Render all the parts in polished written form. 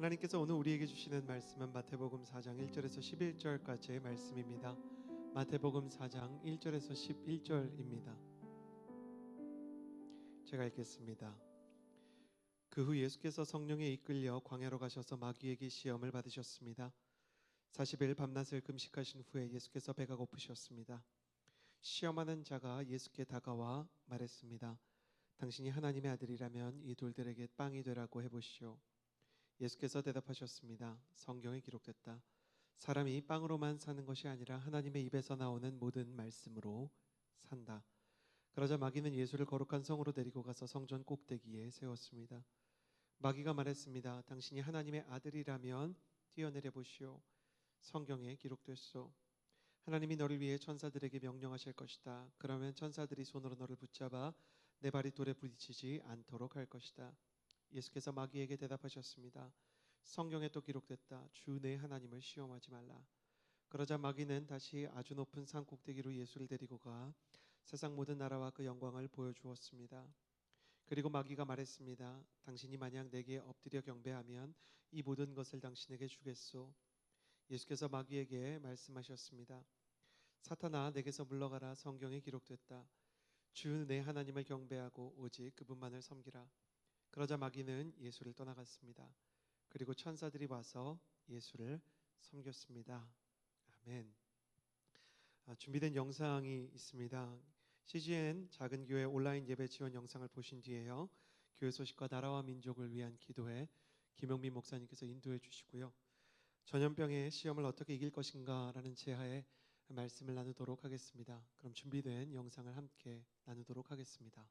하나님께서 오늘 우리에게 주시는 말씀은 마태복음 4장 1절에서 11절까지의 말씀입니다. 마태복음 4장 1절에서 11절입니다. 제가 읽겠습니다. 그 후 예수께서 성령에 이끌려 광야로 가셔서 마귀에게 시험을 받으셨습니다. 40일 밤낮을 금식하신 후에 예수께서 배가 고프셨습니다. 시험하는 자가 예수께 다가와 말했습니다. 당신이 하나님의 아들이라면 이 돌들에게 빵이 되라고 해보시오. 예수께서 대답하셨습니다. 성경에 기록됐다. 사람이 빵으로만 사는 것이 아니라 하나님의 입에서 나오는 모든 말씀으로 산다. 그러자 마귀는 예수를 거룩한 성으로 데리고 가서 성전 꼭대기에 세웠습니다. 마귀가 말했습니다. 당신이 하나님의 아들이라면 뛰어내려 보시오. 성경에 기록됐소. 하나님이 너를 위해 천사들에게 명령하실 것이다. 그러면 천사들이 손으로 너를 붙잡아 내 발이 돌에 부딪히지 않도록 할 것이다. 예수께서 마귀에게 대답하셨습니다. 성경에 또 기록됐다. 주 내 하나님을 시험하지 말라. 그러자 마귀는 다시 아주 높은 산 꼭대기로 예수를 데리고 가 세상 모든 나라와 그 영광을 보여주었습니다. 그리고 마귀가 말했습니다. 당신이 만약 내게 엎드려 경배하면 이 모든 것을 당신에게 주겠소. 예수께서 마귀에게 말씀하셨습니다. 사탄아, 내게서 물러가라. 성경에 기록됐다. 주 내 하나님을 경배하고 오직 그분만을 섬기라. 그러자 마귀는 예수를 떠나갔습니다. 그리고 천사들이 와서 예수를 섬겼습니다. 아멘. 준비된 영상이 있습니다. CGN 작은 교회 온라인 예배 지원 영상을 보신 뒤에요. 교회 소식과 나라와 민족을 위한 기도회 김용민 목사님께서 인도해 주시고요. 전염병의 시험을 어떻게 이길 것인가 라는 제하에 말씀을 나누도록 하겠습니다. 그럼 준비된 영상을 함께 나누도록 하겠습니다.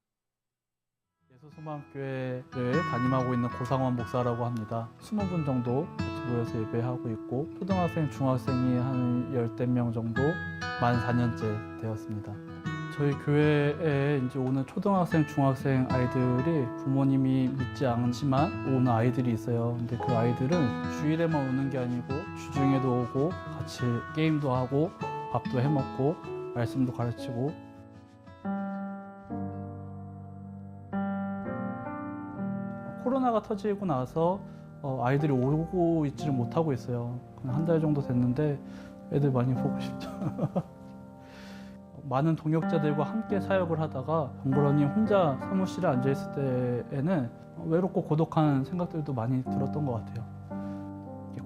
예수소망교회를 담임하고 있는 고상원 목사라고 합니다. 20분 정도 같이 모여서 예배하고 있고 초등학생, 중학생이 한 10대 명 정도 만 4년째 되었습니다. 저희 교회에 이제 오는 초등학생, 중학생 아이들이 부모님이 믿지 않지만 오는 아이들이 있어요. 근데 그 아이들은 주일에만 오는 게 아니고 주중에도 오고 같이 게임도 하고 밥도 해먹고 말씀도 가르치고 코로나가 터지고 나서 아이들이 오고 있지를 못하고 있어요. 한 달 정도 됐는데 애들 많이 보고 싶죠. 많은 동역자들과 함께 사역을 하다가 덩그러니 혼자 사무실에 앉아있을 때에는 외롭고 고독한 생각들도 많이 들었던 것 같아요.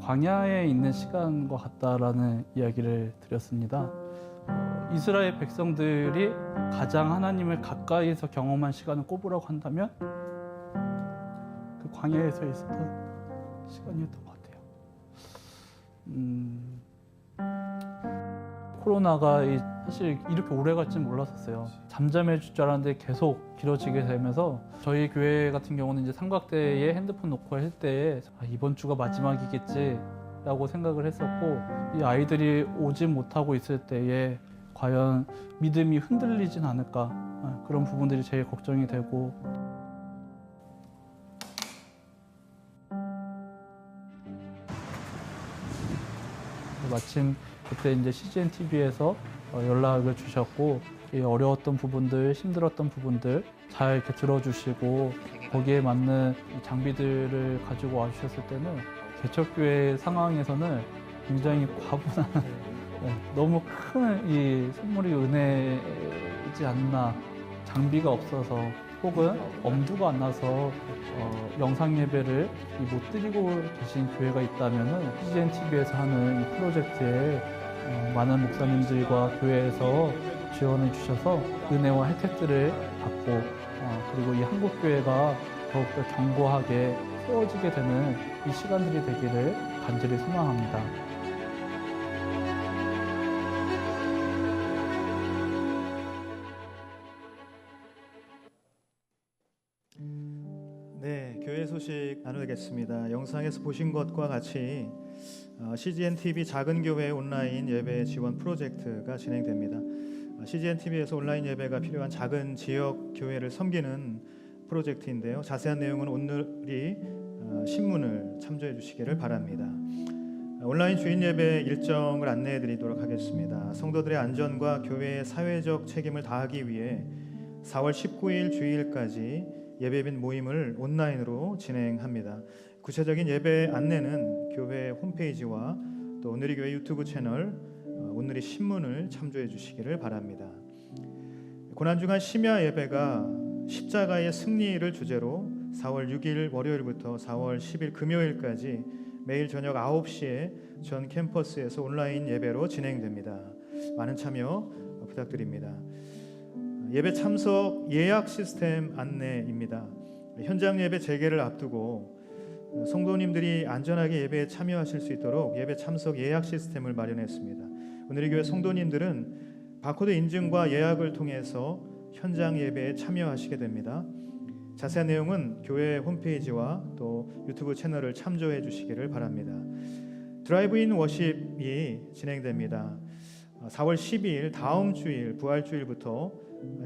광야에 있는 시간과 같다라는 이야기를 드렸습니다. 이스라엘 백성들이 가장 하나님을 가까이서 경험한 시간을 꼽으라고 한다면 그 광야에서 있었던 시간이었던 것 같아요. 코로나가 사실 이렇게 오래 갈지는 몰랐었어요. 잠잠해질 줄 알았는데 계속 길어지게 되면서 저희 교회 같은 경우는 이제 삼각대에 핸드폰 놓고 할 때에 이번 주가 마지막이겠지 라고 생각을 했었고 이 아이들이 오지 못하고 있을 때에 과연 믿음이 흔들리진 않을까 그런 부분들이 제일 걱정이 되고 마침 그때 이제 CGN TV에서 연락을 주셨고 어려웠던 부분들, 힘들었던 부분들 잘 이렇게 들어주시고 거기에 맞는 장비들을 가지고 와주셨을 때는 개척교회 상황에서는 굉장히 과분한 너무 큰 이 선물이 은혜이지 않나. 장비가 없어서 혹은 엄두가 안 나서 영상 예배를 못 드리고 계신 교회가 있다면 CGN TV에서 하는 이 프로젝트에 많은 목사님들과 교회에서 지원해 주셔서 은혜와 혜택들을 받고 그리고 이 한국교회가 더욱더 견고하게 세워지게 되는 이 시간들이 되기를 간절히 소망합니다. 네, 교회 소식 나누겠습니다. 영상에서 보신 것과 같이 CGN TV 작은 교회 온라인 예배 지원 프로젝트가 진행됩니다. CGN TV에서 온라인 예배가 필요한 작은 지역 교회를 섬기는 프로젝트인데요. 자세한 내용은 오늘이 신문을 참조해 주시기를 바랍니다. 온라인 주인 예배 일정을 안내해 드리도록 하겠습니다. 성도들의 안전과 교회의 사회적 책임을 다하기 위해 4월 19일 주일까지 예배 및 모임을 온라인으로 진행합니다. 구체적인 예배 안내는 교회 홈페이지와 또 오늘의 교회 유튜브 채널 오늘의 신문을 참조해 주시기를 바랍니다. 고난주간 심야 예배가 십자가의 승리를 주제로 4월 6일 월요일부터 4월 10일 금요일까지 매일 저녁 9시에 전 캠퍼스에서 온라인 예배로 진행됩니다. 많은 참여 부탁드립니다. 예배 참석 예약 시스템 안내입니다. 현장 예배 재개를 앞두고 성도님들이 안전하게 예배에 참여하실 수 있도록 예배 참석 예약 시스템을 마련했습니다. 오늘의 교회 성도님들은 바코드 인증과 예약을 통해서 현장 예배에 참여하시게 됩니다. 자세한 내용은 교회 홈페이지와 또 유튜브 채널을 참조해 주시기를 바랍니다. 드라이브인 워십이 진행됩니다. 4월 12일 다음 주일 부활주일부터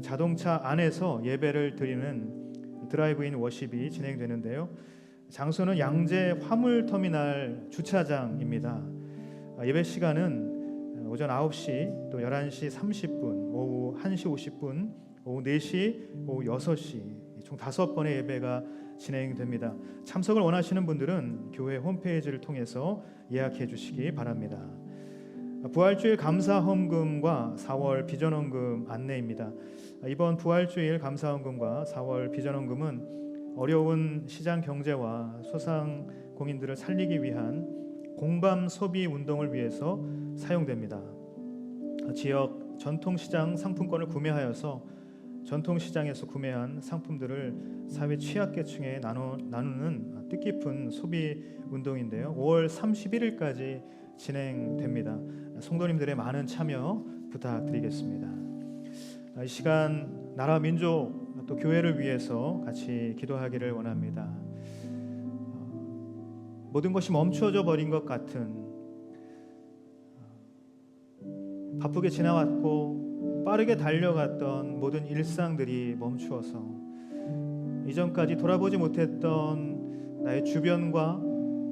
자동차 안에서 예배를 드리는 드라이브인 워십이 진행되는데요. 장소는 양재 화물터미널 주차장입니다. 예배 시간은 오전 9시, 또 11시 30분, 오후 1시 50분, 오후 4시, 오후 6시 총 5번의 예배가 진행됩니다. 참석을 원하시는 분들은 교회 홈페이지를 통해서 예약해 주시기 바랍니다. 부활주일 감사헌금과 4월 비전헌금 안내입니다. 이번 부활주일 감사헌금과 4월 비전헌금은 어려운 시장 경제와 소상공인들을 살리기 위한 공감 소비 운동을 위해서 사용됩니다. 지역 전통시장 상품권을 구매하여서 전통시장에서 구매한 상품들을 사회 취약계층에 나누는 뜻깊은 소비 운동인데요. 5월 31일까지 진행됩니다. 성도님들의 많은 참여 부탁드리겠습니다. 이 시간 나라 민족 또 교회를 위해서 같이 기도하기를 원합니다. 모든 것이 멈추어져 버린 것 같은 바쁘게 지나왔고 빠르게 달려갔던 모든 일상들이 멈추어서 이전까지 돌아보지 못했던 나의 주변과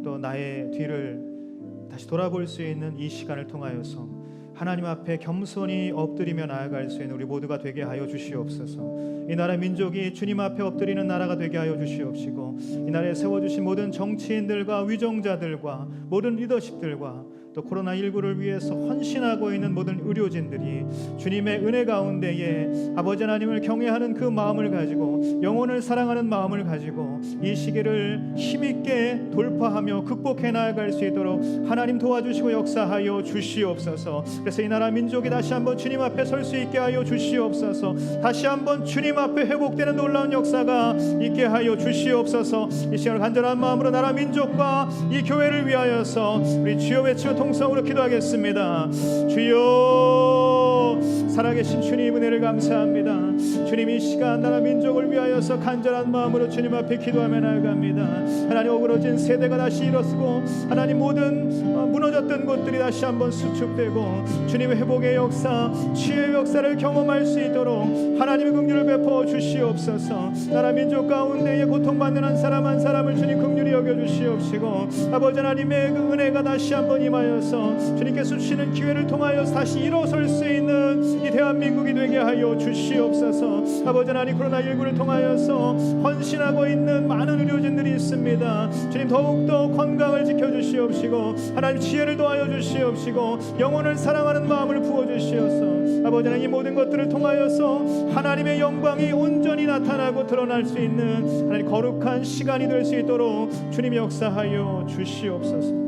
또 나의 뒤를 다시 돌아볼 수 있는 이 시간을 통하여서 하나님 앞에 겸손히 엎드리며 나아갈 수 있는 우리 모두가 되게 하여 주시옵소서. 이 나라 민족이 주님 앞에 엎드리는 나라가 되게 하여 주시옵시고, 이 나라에 세워주신 모든 정치인들과 위정자들과 모든 리더십들과 또 코로나19를 위해서 헌신하고 있는 모든 의료진들이 주님의 은혜 가운데에 아버지 하나님을 경외하는 그 마음을 가지고 영혼을 사랑하는 마음을 가지고 이 시기를 힘있게 돌파하며 극복해 나아갈 수 있도록 하나님 도와주시고 역사하여 주시옵소서. 그래서 이 나라 민족이 다시 한번 주님 앞에 설 수 있게 하여 주시옵소서. 다시 한번 주님 앞에 회복되는 놀라운 역사가 있게 하여 주시옵소서. 이 시간을 간절한 마음으로 나라 민족과 이 교회를 위하여서 우리 주여 외치고 동성으로 기도하겠습니다. 주여, 살아계신 주님 은혜를 감사합니다. 주님 이 시간 나라 민족을 위하여서 간절한 마음으로 주님 앞에 기도하며 나아갑니다. 하나님 어그러진 세대가 다시 일어서고 하나님 모든 무너졌던 곳들이 다시 한번 수축되고 주님의 회복의 역사, 치유의 역사를 경험할 수 있도록 하나님의 긍휼을 베풀어 주시옵소서. 나라 민족 가운데에 고통받는 한 사람 한 사람을 주님 긍휼히 여겨주시옵시고 아버지 하나님의 그 은혜가 다시 한번 임하여서 주님께서 주시는 기회를 통하여 다시 일어설 수 있는 이 대한민국이 되게 하여 주시옵소서. 아버지 하나님 코로나19를 통하여서 헌신하고 있는 많은 의료진들이 있습니다. 주님 더욱더 건강을 지켜주시옵시고 하나님 지혜를 도하여 주시옵시고 영혼을 사랑하는 마음을 부어주시옵소서. 아버지 하나님 이 모든 것들을 통하여서 하나님의 영광이 온전히 나타나고 드러날 수 있는 하나님 거룩한 시간이 될 수 있도록 주님 역사하여 주시옵소서.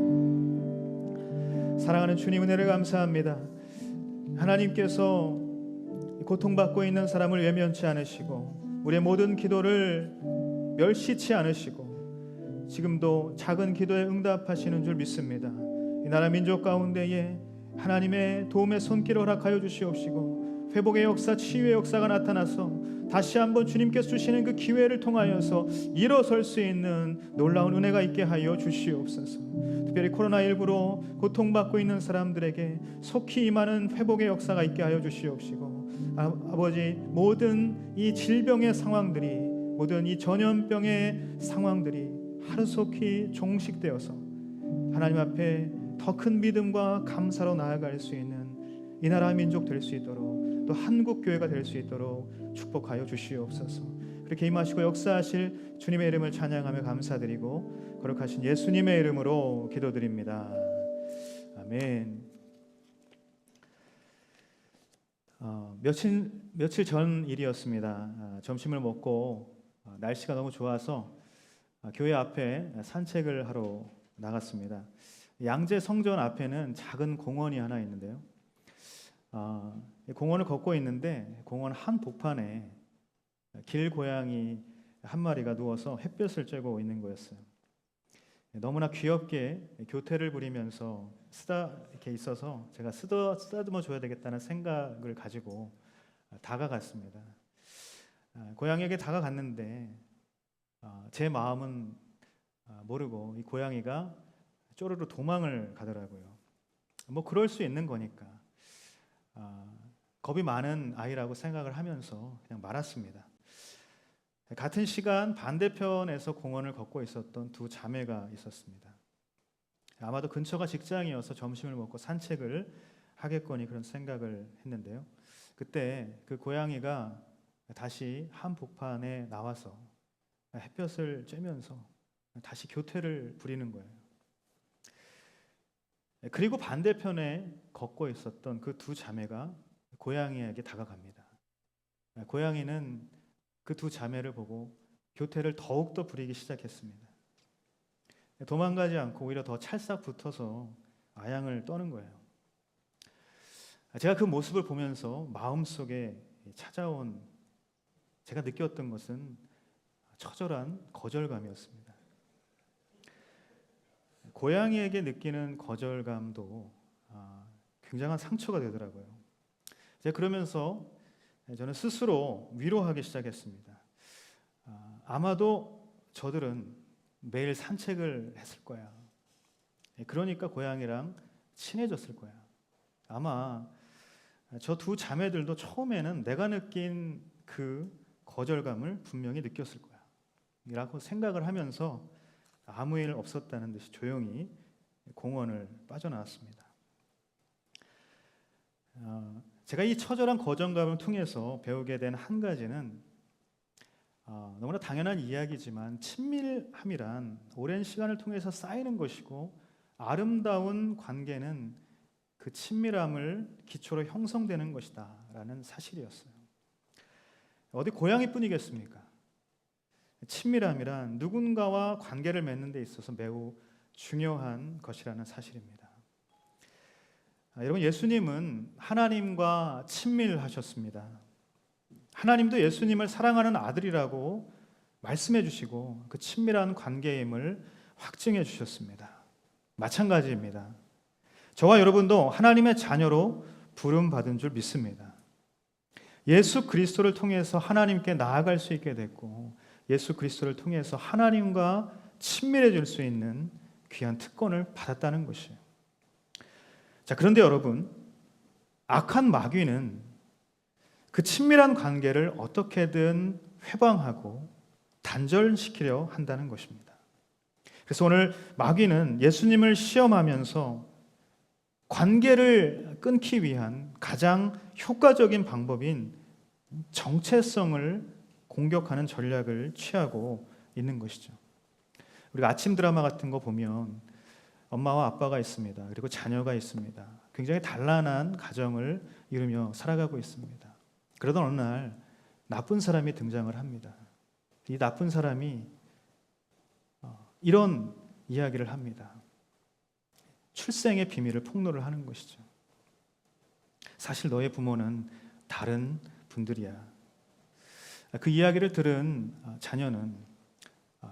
사랑하는 주님 은혜를 감사합니다. 하나님께서 고통받고 있는 사람을 외면치 않으시고 우리의 모든 기도를 멸시치 않으시고 지금도 작은 기도에 응답하시는 줄 믿습니다. 이 나라 민족 가운데에 하나님의 도움의 손길을 허락하여 주시옵시고 회복의 역사, 치유의 역사가 나타나서 다시 한번 주님께서 주시는 그 기회를 통하여서 일어설 수 있는 놀라운 은혜가 있게 하여 주시옵소서. 특별히 코로나19로 고통받고 있는 사람들에게 속히 임하는 회복의 역사가 있게 하여 주시옵시고 아버지 모든 이 질병의 상황들이 모든 이 전염병의 상황들이 하루속히 종식되어서 하나님 앞에 더 큰 믿음과 감사로 나아갈 수 있는 이 나라 민족 될 수 있도록 또 한국 교회가 될 수 있도록 축복하여 주시옵소서. 그렇게 임하시고 역사하실 주님의 이름을 찬양하며 감사드리고 거룩하신 예수님의 이름으로 기도드립니다. 아멘. 며칠 전 일이었습니다. 점심을 먹고 날씨가 너무 좋아서 교회 앞에 산책을 하러 나갔습니다. 양재 성전 앞에는 작은 공원이 하나 있는데요. 공원을 걷고 있는데 공원 한복판에 길고양이 한 마리가 누워서 햇볕을 쬐고 있는 거였어요. 너무나 귀엽게 교태를 부리면서 이렇게 있어서 제가 쓰다듬어 줘야 되겠다는 생각을 가지고 다가갔습니다. 고양이에게 다가갔는데 제 마음은 모르고 이 고양이가 쪼르르 도망을 가더라고요. 뭐 그럴 수 있는 거니까 겁이 많은 아이라고 생각을 하면서 그냥 말았습니다. 같은 시간 반대편에서 공원을 걷고 있었던 두 자매가 있었습니다. 아마도 근처가 직장이어서 점심을 먹고 산책을 하겠거니 그런 생각을 했는데요. 그때 그 고양이가 다시 한복판에 나와서 햇볕을 쬐면서 다시 교태를 부리는 거예요. 그리고 반대편에 걷고 있었던 그 두 자매가 고양이에게 다가갑니다. 고양이는 그 두 자매를 보고 교태를 더욱더 부리기 시작했습니다. 도망가지 않고 오히려 더 찰싹 붙어서 아양을 떠는 거예요. 제가 그 모습을 보면서 마음속에 찾아온 제가 느꼈던 것은 처절한 거절감이었습니다. 고양이에게 느끼는 거절감도 굉장한 상처가 되더라고요. 제가 그러면서 저는 스스로 위로하기 시작했습니다. 아마도 저들은 매일 산책을 했을 거야. 그러니까 고양이랑 친해졌을 거야. 아마 저 두 자매들도 처음에는 내가 느낀 그 거절감을 분명히 느꼈을 거야 라고 생각을 하면서 아무 일 없었다는 듯이 조용히 공원을 빠져나왔습니다. 제가 이 처절한 거절감을 통해서 배우게 된 한 가지는 너무나 당연한 이야기지만 친밀함이란 오랜 시간을 통해서 쌓이는 것이고 아름다운 관계는 그 친밀함을 기초로 형성되는 것이다 라는 사실이었어요. 어디 고양이뿐이겠습니까? 친밀함이란 누군가와 관계를 맺는 데 있어서 매우 중요한 것이라는 사실입니다. 여러분, 예수님은 하나님과 친밀하셨습니다. 하나님도 예수님을 사랑하는 아들이라고 말씀해 주시고 그 친밀한 관계임을 확증해 주셨습니다. 마찬가지입니다. 저와 여러분도 하나님의 자녀로 부름받은 줄 믿습니다. 예수 그리스도를 통해서 하나님께 나아갈 수 있게 됐고 예수 그리스도를 통해서 하나님과 친밀해질 수 있는 귀한 특권을 받았다는 것이에요. 자, 그런데 여러분, 악한 마귀는 그 친밀한 관계를 어떻게든 회방하고 단절시키려 한다는 것입니다. 그래서 오늘 마귀는 예수님을 시험하면서 관계를 끊기 위한 가장 효과적인 방법인 정체성을 공격하는 전략을 취하고 있는 것이죠. 우리가 아침 드라마 같은 거 보면 엄마와 아빠가 있습니다. 그리고 자녀가 있습니다. 굉장히 단란한 가정을 이루며 살아가고 있습니다. 그러던 어느 날 나쁜 사람이 등장을 합니다. 이 나쁜 사람이 이런 이야기를 합니다. 출생의 비밀을 폭로를 하는 것이죠. 사실 너의 부모는 다른 분들이야. 그 이야기를 들은 자녀는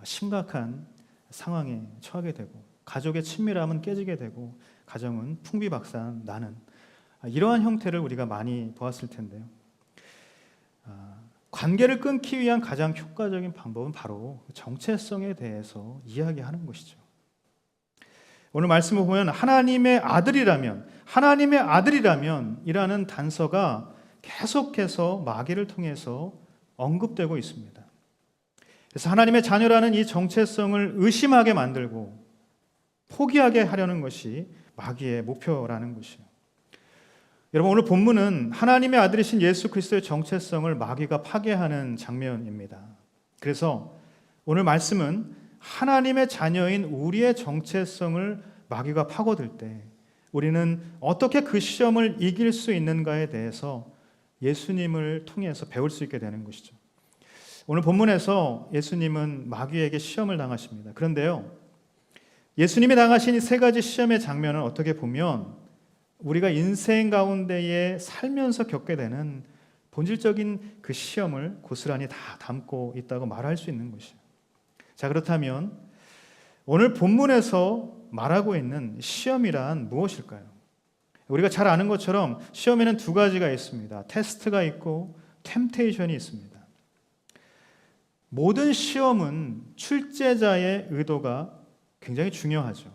심각한 상황에 처하게 되고 가족의 친밀함은 깨지게 되고 가정은 풍비박산 나는 이러한 형태를 우리가 많이 보았을 텐데요. 관계를 끊기 위한 가장 효과적인 방법은 바로 정체성에 대해서 이야기하는 것이죠. 오늘 말씀을 보면 하나님의 아들이라면 이라는 단서가 계속해서 마귀를 통해서 언급되고 있습니다. 그래서 하나님의 자녀라는 이 정체성을 의심하게 만들고 포기하게 하려는 것이 마귀의 목표라는 것이에요. 여러분, 오늘 본문은 하나님의 아들이신 예수 그리스도의 정체성을 마귀가 파괴하는 장면입니다. 그래서 오늘 말씀은 하나님의 자녀인 우리의 정체성을 마귀가 파고들 때 우리는 어떻게 그 시험을 이길 수 있는가에 대해서 예수님을 통해서 배울 수 있게 되는 것이죠. 오늘 본문에서 예수님은 마귀에게 시험을 당하십니다. 그런데요, 예수님이 당하신 이 세 가지 시험의 장면은 어떻게 보면 우리가 인생 가운데에 살면서 겪게 되는 본질적인 그 시험을 고스란히 다 담고 있다고 말할 수 있는 것이에요. 자, 그렇다면 오늘 본문에서 말하고 있는 시험이란 무엇일까요? 우리가 잘 아는 것처럼 시험에는 두 가지가 있습니다. 테스트가 있고 템테이션이 있습니다. 모든 시험은 출제자의 의도가 굉장히 중요하죠.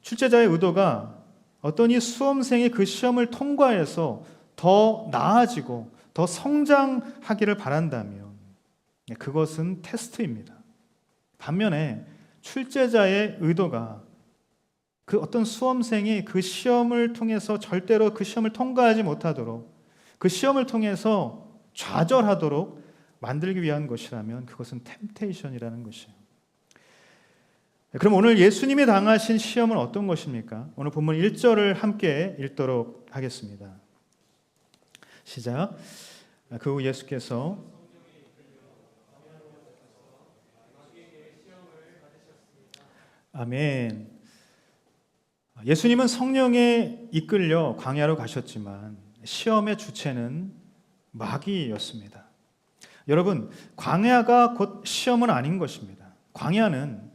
출제자의 의도가 어떤 이 수험생이 그 시험을 통과해서 더 나아지고 더 성장하기를 바란다면 그것은 테스트입니다. 반면에 출제자의 의도가 그 어떤 수험생이 그 시험을 통해서 절대로 그 시험을 통과하지 못하도록 그 시험을 통해서 좌절하도록 만들기 위한 것이라면 그것은 템테이션이라는 것이에요. 그럼 오늘 예수님이 당하신 시험은 어떤 것입니까? 오늘 본문 1절을 함께 읽도록 하겠습니다. 시작. 그 후 예수께서 아멘. 예수님은 성령에 이끌려 광야로 가셨지만 시험의 주체는 마귀였습니다. 여러분, 광야가 곧 시험은 아닌 것입니다. 광야는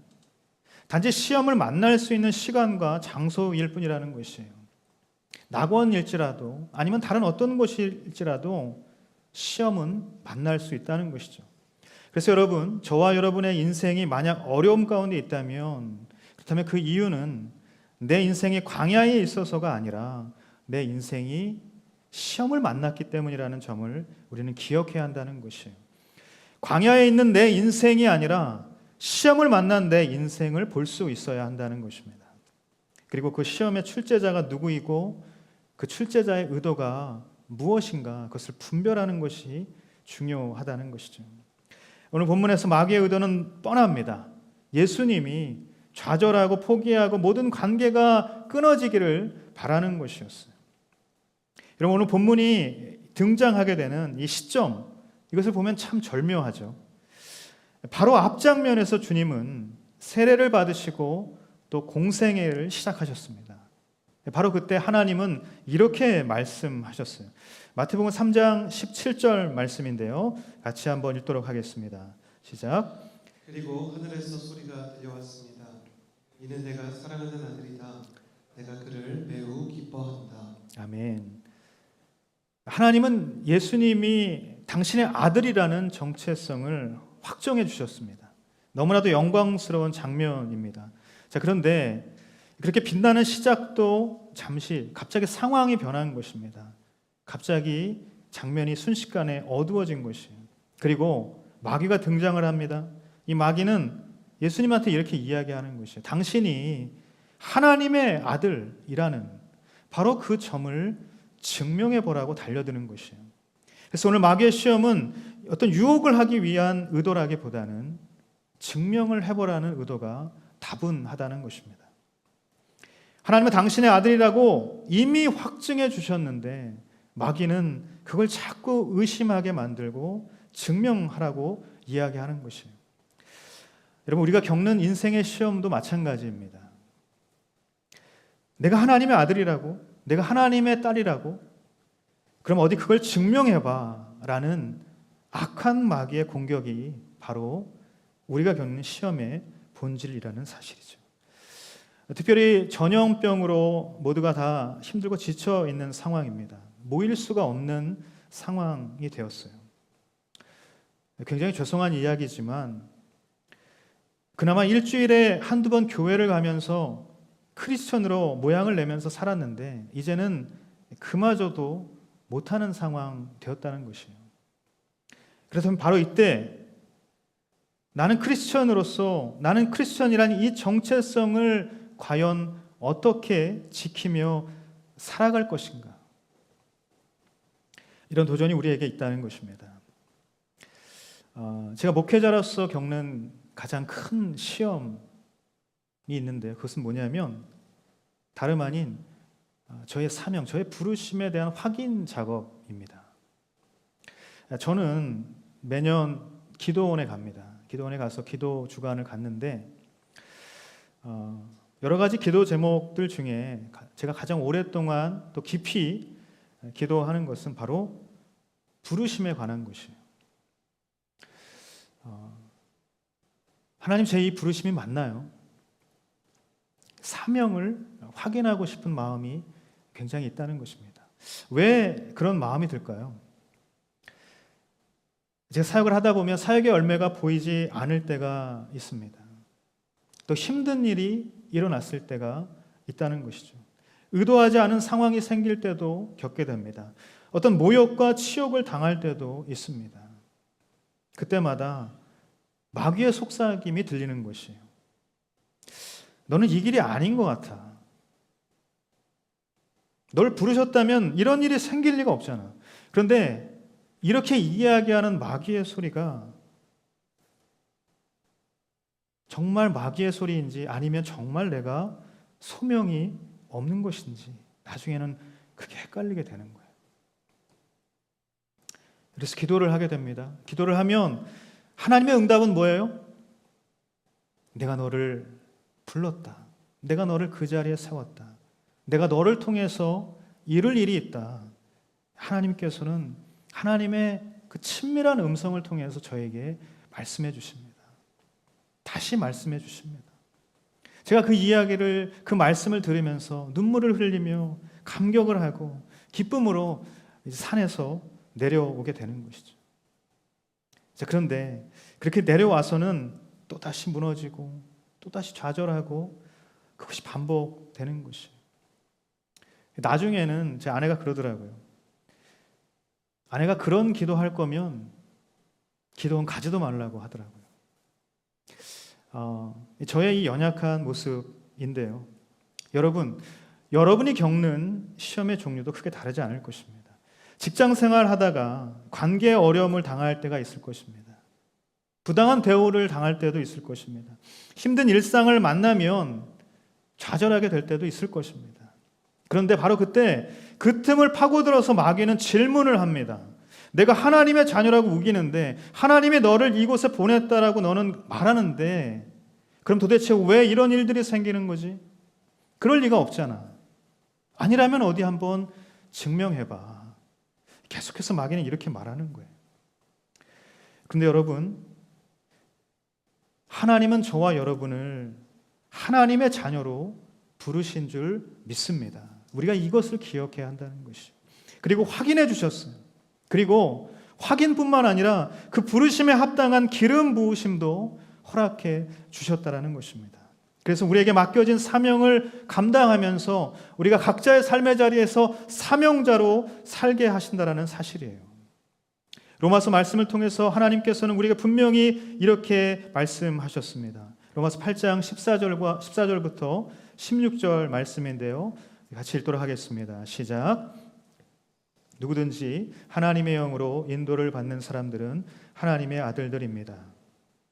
단지 시험을 만날 수 있는 시간과 장소일 뿐이라는 것이에요. 낙원일지라도 아니면 다른 어떤 곳일지라도 시험은 만날 수 있다는 것이죠. 그래서 여러분, 저와 여러분의 인생이 만약 어려움 가운데 있다면 그렇다면 그 이유는 내 인생이 광야에 있어서가 아니라 내 인생이 시험을 만났기 때문이라는 점을 우리는 기억해야 한다는 것이에요. 광야에 있는 내 인생이 아니라 시험을 만난 내 인생을 볼 수 있어야 한다는 것입니다. 그리고 그 시험의 출제자가 누구이고 그 출제자의 의도가 무엇인가 그것을 분별하는 것이 중요하다는 것이죠. 오늘 본문에서 마귀의 의도는 뻔합니다. 예수님이 좌절하고 포기하고 모든 관계가 끊어지기를 바라는 것이었어요. 여러분, 오늘 본문이 등장하게 되는 이 시점, 이것을 보면 참 절묘하죠. 바로 앞장면에서 주님은 세례를 받으시고 또 공생애를 시작하셨습니다. 바로 그때 하나님은 이렇게 말씀하셨어요. 마태복음 3장 17절 말씀인데요. 같이 한번 읽도록 하겠습니다. 시작. 그리고 하늘에서 소리가 들려왔습니다. 이는 내가 사랑하는 아들이다. 내가 그를 매우 기뻐한다. 아멘. 하나님은 예수님이 당신의 아들이라는 정체성을 확정해 주셨습니다. 너무나도 영광스러운 장면입니다. 자, 그런데 그렇게 빛나는 시작도 잠시 갑자기 상황이 변한 것입니다. 갑자기 장면이 순식간에 어두워진 것이에요. 그리고 마귀가 등장을 합니다. 이 마귀는 예수님한테 이렇게 이야기하는 것이에요. 당신이 하나님의 아들이라는 바로 그 점을 증명해 보라고 달려드는 것이에요. 그래서 오늘 마귀의 시험은 어떤 유혹을 하기 위한 의도라기보다는 증명을 해보라는 의도가 다분하다는 것입니다. 하나님은 당신의 아들이라고 이미 확증해 주셨는데 마귀는 그걸 자꾸 의심하게 만들고 증명하라고 이야기하는 것이에요. 여러분, 우리가 겪는 인생의 시험도 마찬가지입니다. 내가 하나님의 아들이라고, 내가 하나님의 딸이라고, 그럼 어디 그걸 증명해봐 라는 악한 마귀의 공격이 바로 우리가 겪는 시험의 본질이라는 사실이죠. 특별히 전염병으로 모두가 다 힘들고 지쳐 있는 상황입니다. 모일 수가 없는 상황이 되었어요. 굉장히 죄송한 이야기지만 그나마 일주일에 한두 번 교회를 가면서 크리스천으로 모양을 내면서 살았는데 이제는 그마저도 못하는 상황 되었다는 것이에요. 그래서 바로 이때 나는 크리스천으로서 나는 크리스천이라는 이 정체성을 과연 어떻게 지키며 살아갈 것인가? 이런 도전이 우리에게 있다는 것입니다. 제가 목회자로서 겪는 가장 큰 시험이 있는데 그것은 뭐냐면 다름 아닌 저의 사명, 저의 부르심에 대한 확인 작업입니다. 저는 매년 기도원에 갑니다. 기도원에 가서 기도 주간을 갖는데 여러 가지 기도 제목들 중에 제가 가장 오랫동안 또 깊이 기도하는 것은 바로 부르심에 관한 것이에요. 하나님, 제 이 부르심이 맞나요? 사명을 확인하고 싶은 마음이 굉장히 있다는 것입니다. 왜 그런 마음이 들까요? 제가 사역을 하다 보면 사역의 열매가 보이지 않을 때가 있습니다. 또 힘든 일이 일어났을 때가 있다는 것이죠. 의도하지 않은 상황이 생길 때도 겪게 됩니다. 어떤 모욕과 치욕을 당할 때도 있습니다. 그때마다 마귀의 속삭임이 들리는 것이에요. 너는 이 길이 아닌 것 같아. 널 부르셨다면 이런 일이 생길 리가 없잖아. 그런데 이렇게 이야기하는 마귀의 소리가 정말 마귀의 소리인지 아니면 정말 내가 소명이 없는 것인지 나중에는 그게 헷갈리게 되는 거예요. 그래서 기도를 하게 됩니다. 기도를 하면 하나님의 응답은 뭐예요? 내가 너를 불렀다. 내가 너를 그 자리에 세웠다. 내가 너를 통해서 이룰 일이 있다. 하나님께서는 하나님의 그 친밀한 음성을 통해서 저에게 말씀해 주십니다. 다시 말씀해 주십니다. 제가 그 이야기를, 그 말씀을 들으면서 눈물을 흘리며 감격을 하고 기쁨으로 산에서 내려오게 되는 것이죠. 자, 그런데 그렇게 내려와서는 또다시 무너지고 또다시 좌절하고 그것이 반복되는 것이에요. 나중에는 제 아내가 그러더라고요. 아내가 그런 기도할 거면 기도원 가지도 말라고 하더라고요. 저의 이 연약한 모습인데요. 여러분이 겪는 시험의 종류도 크게 다르지 않을 것입니다. 직장 생활 하다가 관계에 어려움을 당할 때가 있을 것입니다. 부당한 대우를 당할 때도 있을 것입니다. 힘든 일상을 만나면 좌절하게 될 때도 있을 것입니다. 그런데 바로 그때 그 틈을 파고들어서 마귀는 질문을 합니다. 내가 하나님의 자녀라고 우기는데 하나님이 너를 이곳에 보냈다라고 너는 말하는데 그럼 도대체 왜 이런 일들이 생기는 거지? 그럴 리가 없잖아. 아니라면 어디 한번 증명해봐. 계속해서 마귀는 이렇게 말하는 거예요. 그런데 여러분, 하나님은 저와 여러분을 하나님의 자녀로 부르신 줄 믿습니다. 우리가 이것을 기억해야 한다는 것이죠. 그리고 확인해 주셨어요. 그리고 확인뿐만 아니라 그 부르심에 합당한 기름 부으심도 허락해 주셨다는 것입니다. 그래서 우리에게 맡겨진 사명을 감당하면서 우리가 각자의 삶의 자리에서 사명자로 살게 하신다는 사실이에요. 로마서 말씀을 통해서 하나님께서는 우리에게 분명히 이렇게 말씀하셨습니다. 로마서 8장 14절부터 16절 말씀인데요. 같이 읽도록 하겠습니다. 시작. 누구든지 하나님의 영으로 인도를 받는 사람들은 하나님의 아들들입니다.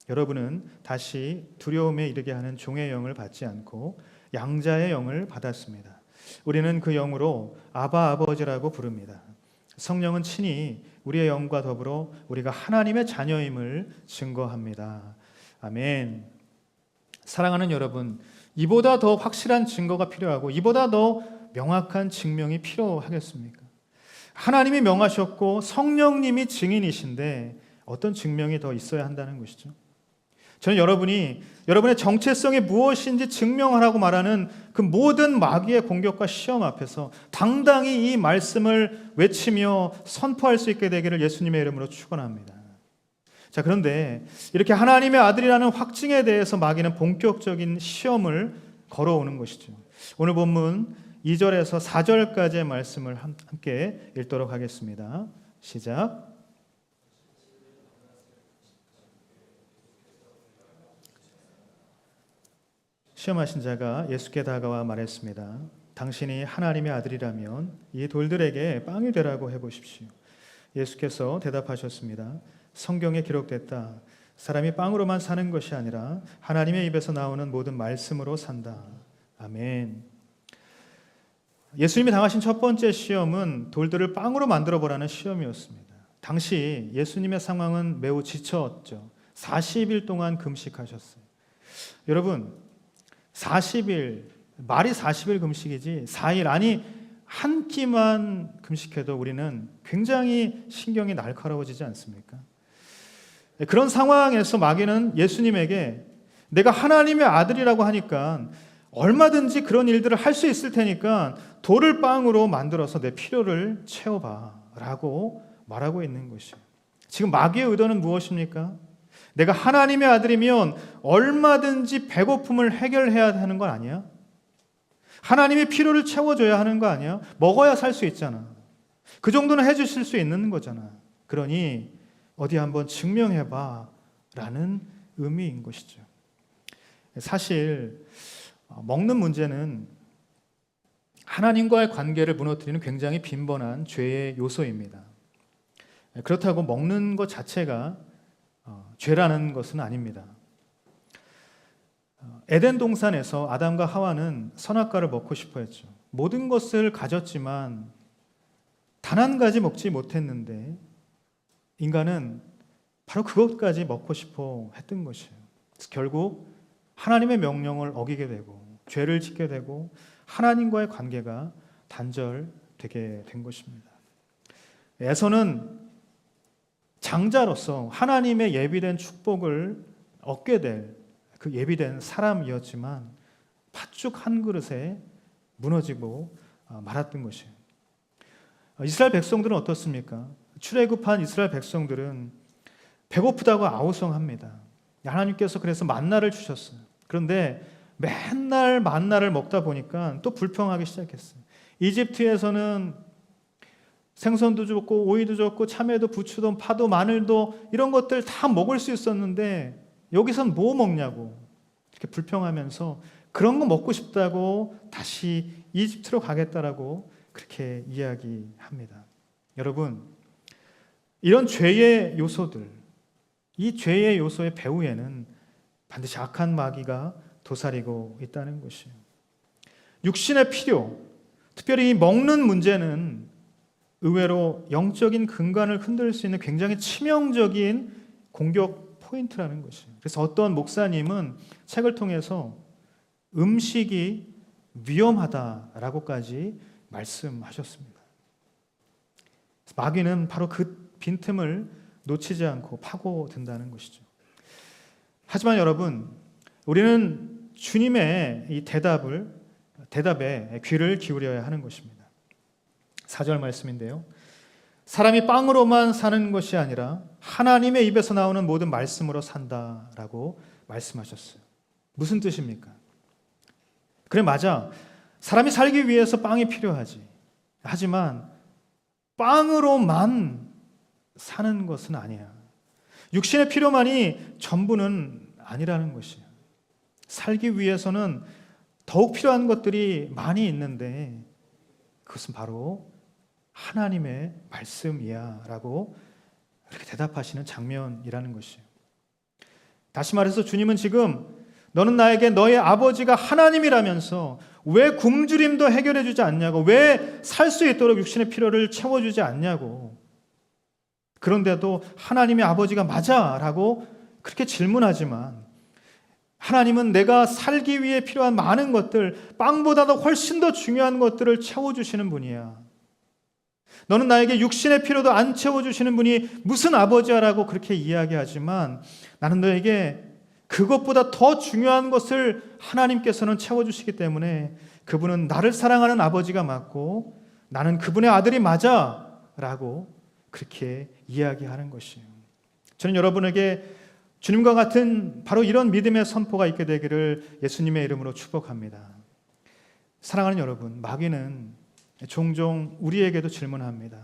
여러분은 다시 두려움에 이르게 하는 종의 영을 받지 않고 양자의 영을 받았습니다. 우리는 그 영으로 아바 아버지라고 부릅니다. 성령은 친히 우리의 영과 더불어 우리가 하나님의 자녀임을 증거합니다. 아멘. 사랑하는 여러분, 이보다 더 확실한 증거가 필요하고 이보다 더 명확한 증명이 필요하겠습니까? 하나님이 명하셨고 성령님이 증인이신데 어떤 증명이 더 있어야 한다는 것이죠. 저는 여러분의 정체성이 무엇인지 증명하라고 말하는 그 모든 마귀의 공격과 시험 앞에서 당당히 이 말씀을 외치며 선포할 수 있게 되기를 예수님의 이름으로 축원합니다. 자, 그런데 이렇게 하나님의 아들이라는 확증에 대해서 마귀는 본격적인 시험을 걸어오는 것이죠. 오늘 본문 2절에서 4절까지의 말씀을 함께 읽도록 하겠습니다. 시작. 시험하신 자가 예수께 다가와 말했습니다. 당신이 하나님의 아들이라면 이 돌들에게 빵이 되라고 해보십시오. 예수께서 대답하셨습니다. 성경에 기록됐다. 사람이 빵으로만 사는 것이 아니라 하나님의 입에서 나오는 모든 말씀으로 산다. 아멘. 예수님이 당하신 첫 번째 시험은 돌들을 빵으로 만들어 보라는 시험이었습니다. 당시 예수님의 상황은 매우 지쳤죠. 40일 동안 금식하셨어요. 여러분, 40일, 말이 40일 금식이지 4일, 아니 한 끼만 금식해도 우리는 굉장히 신경이 날카로워지지 않습니까? 그런 상황에서 마귀는 예수님에게 내가 하나님의 아들이라고 하니까 얼마든지 그런 일들을 할 수 있을 테니까 돌을 빵으로 만들어서 내 필요를 채워봐 라고 말하고 있는 것이에요. 지금 마귀의 의도는 무엇입니까? 내가 하나님의 아들이면 얼마든지 배고픔을 해결해야 하는 건 아니야? 하나님의 필요를 채워줘야 하는 거 아니야? 먹어야 살 수 있잖아. 그 정도는 해주실 수 있는 거잖아. 그러니 어디 한번 증명해봐 라는 의미인 것이죠. 사실 먹는 문제는 하나님과의 관계를 무너뜨리는 굉장히 빈번한 죄의 요소입니다. 그렇다고 먹는 것 자체가 죄라는 것은 아닙니다. 에덴 동산에서 아담과 하와는 선악과를 먹고 싶어 했죠. 모든 것을 가졌지만 단 한 가지 먹지 못했는데 인간은 바로 그것까지 먹고 싶어 했던 것이에요. 그래서 결국 하나님의 명령을 어기게 되고 죄를 짓게 되고 하나님과의 관계가 단절되게 된 것입니다. 에서는 장자로서 하나님의 예비된 축복을 얻게 될 그 예비된 사람이었지만 팥죽 한 그릇에 무너지고 말았던 것이에요. 이스라엘 백성들은 어떻습니까? 출애굽한 이스라엘 백성들은 배고프다고 아우성합니다. 하나님께서 그래서 만나를 주셨어요. 그런데 맨날 만나를 먹다 보니까 또 불평하기 시작했어요. 이집트에서는 생선도 줬고 오이도 줬고 참외도 부추도 파도 마늘도 이런 것들 다 먹을 수 있었는데 여기선 뭐 먹냐고 이렇게 불평하면서 그런 거 먹고 싶다고 다시 이집트로 가겠다라고 그렇게 이야기합니다. 여러분, 이런 죄의 요소들, 이 죄의 요소의 배후에는 반드시 악한 마귀가 도사리고 있다는 것이에요. 육신의 필요, 특별히 이 먹는 문제는 의외로 영적인 근간을 흔들 수 있는 굉장히 치명적인 공격 포인트라는 것이에요. 그래서 어떤 목사님은 책을 통해서 음식이 위험하다라고까지 말씀하셨습니다. 마귀는 바로 그 빈틈을 놓치지 않고 파고든다는 것이죠. 하지만 여러분, 우리는 주님의 이 대답에 귀를 기울여야 하는 것입니다. 4절 말씀인데요. 사람이 빵으로만 사는 것이 아니라 하나님의 입에서 나오는 모든 말씀으로 산다라고 말씀하셨어요. 무슨 뜻입니까? 그래, 맞아. 사람이 살기 위해서 빵이 필요하지. 하지만 빵으로만 사는 것은 아니야. 육신의 필요만이 전부는 아니라는 것이에요. 살기 위해서는 더욱 필요한 것들이 많이 있는데 그것은 바로 하나님의 말씀이야 라고 그렇게 대답하시는 장면이라는 것이에요. 다시 말해서 주님은 지금 너는 나에게 너의 아버지가 하나님이라면서 왜 굶주림도 해결해 주지 않냐고, 왜 살 수 있도록 육신의 필요를 채워주지 않냐고, 그런데도 하나님의 아버지가 맞아 라고 그렇게 질문하지만 하나님은 내가 살기 위해 필요한 많은 것들, 빵보다도 훨씬 더 중요한 것들을 채워주시는 분이야. 너는 나에게 육신의 필요도 안 채워주시는 분이 무슨 아버지야라고 그렇게 이야기하지만 나는 너에게 그것보다 더 중요한 것을 하나님께서는 채워주시기 때문에 그분은 나를 사랑하는 아버지가 맞고 나는 그분의 아들이 맞아 라고 그렇게 이야기하는 것이에요. 저는 여러분에게 주님과 같은 바로 이런 믿음의 선포가 있게 되기를 예수님의 이름으로 축복합니다. 사랑하는 여러분, 마귀는 종종 우리에게도 질문합니다.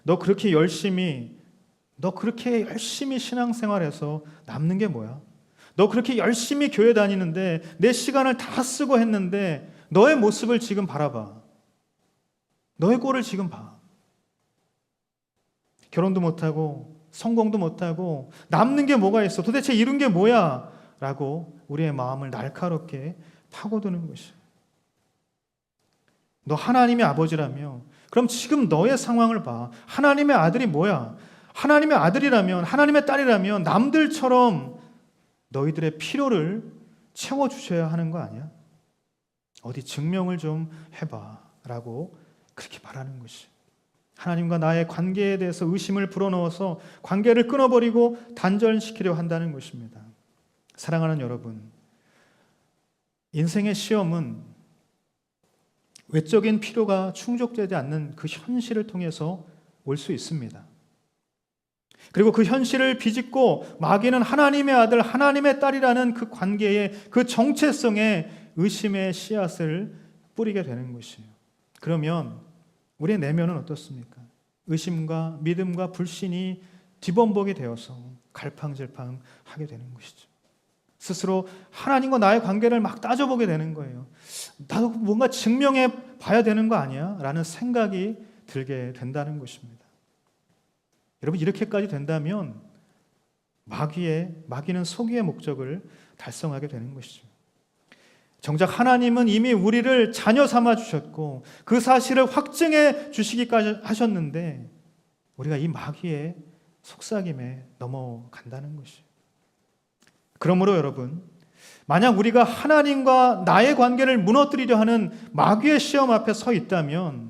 너 그렇게 열심히 신앙생활해서 남는 게 뭐야? 너 그렇게 열심히 교회 다니는데 내 시간을 다 쓰고 했는데 너의 모습을 지금 바라봐. 너의 꼴을 지금 봐. 결혼도 못하고 성공도 못하고 남는 게 뭐가 있어? 도대체 이룬 게 뭐야? 라고 우리의 마음을 날카롭게 파고드는 것이에요. 너 하나님의 아버지라며 그럼 지금 너의 상황을 봐. 하나님의 아들이 뭐야? 하나님의 아들이라면, 하나님의 딸이라면 남들처럼 너희들의 필요를 채워주셔야 하는 거 아니야? 어디 증명을 좀 해봐 라고 그렇게 말하는 것이, 하나님과 나의 관계에 대해서 의심을 불어넣어서 관계를 끊어버리고 단절시키려 한다는 것입니다. 사랑하는 여러분, 인생의 시험은 외적인 필요가 충족되지 않는 그 현실을 통해서 올 수 있습니다. 그리고 그 현실을 비집고 마귀는 하나님의 아들, 하나님의 딸이라는 그 관계의 그 정체성에 의심의 씨앗을 뿌리게 되는 것이에요. 그러면 우리의 내면은 어떻습니까? 의심과 믿음과 불신이 뒤범벅이 되어서 갈팡질팡하게 되는 것이죠. 스스로 하나님과 나의 관계를 막 따져보게 되는 거예요. 나도 뭔가 증명해 봐야 되는 거 아니야? 라는 생각이 들게 된다는 것입니다. 여러분, 이렇게까지 된다면 마귀는 소기의 목적을 달성하게 되는 것이죠. 정작 하나님은 이미 우리를 자녀 삼아 주셨고 그 사실을 확증해 주시기까지 하셨는데 우리가 이 마귀의 속삭임에 넘어간다는 것이에요. 그러므로 여러분, 만약 우리가 하나님과 나의 관계를 무너뜨리려 하는 마귀의 시험 앞에 서 있다면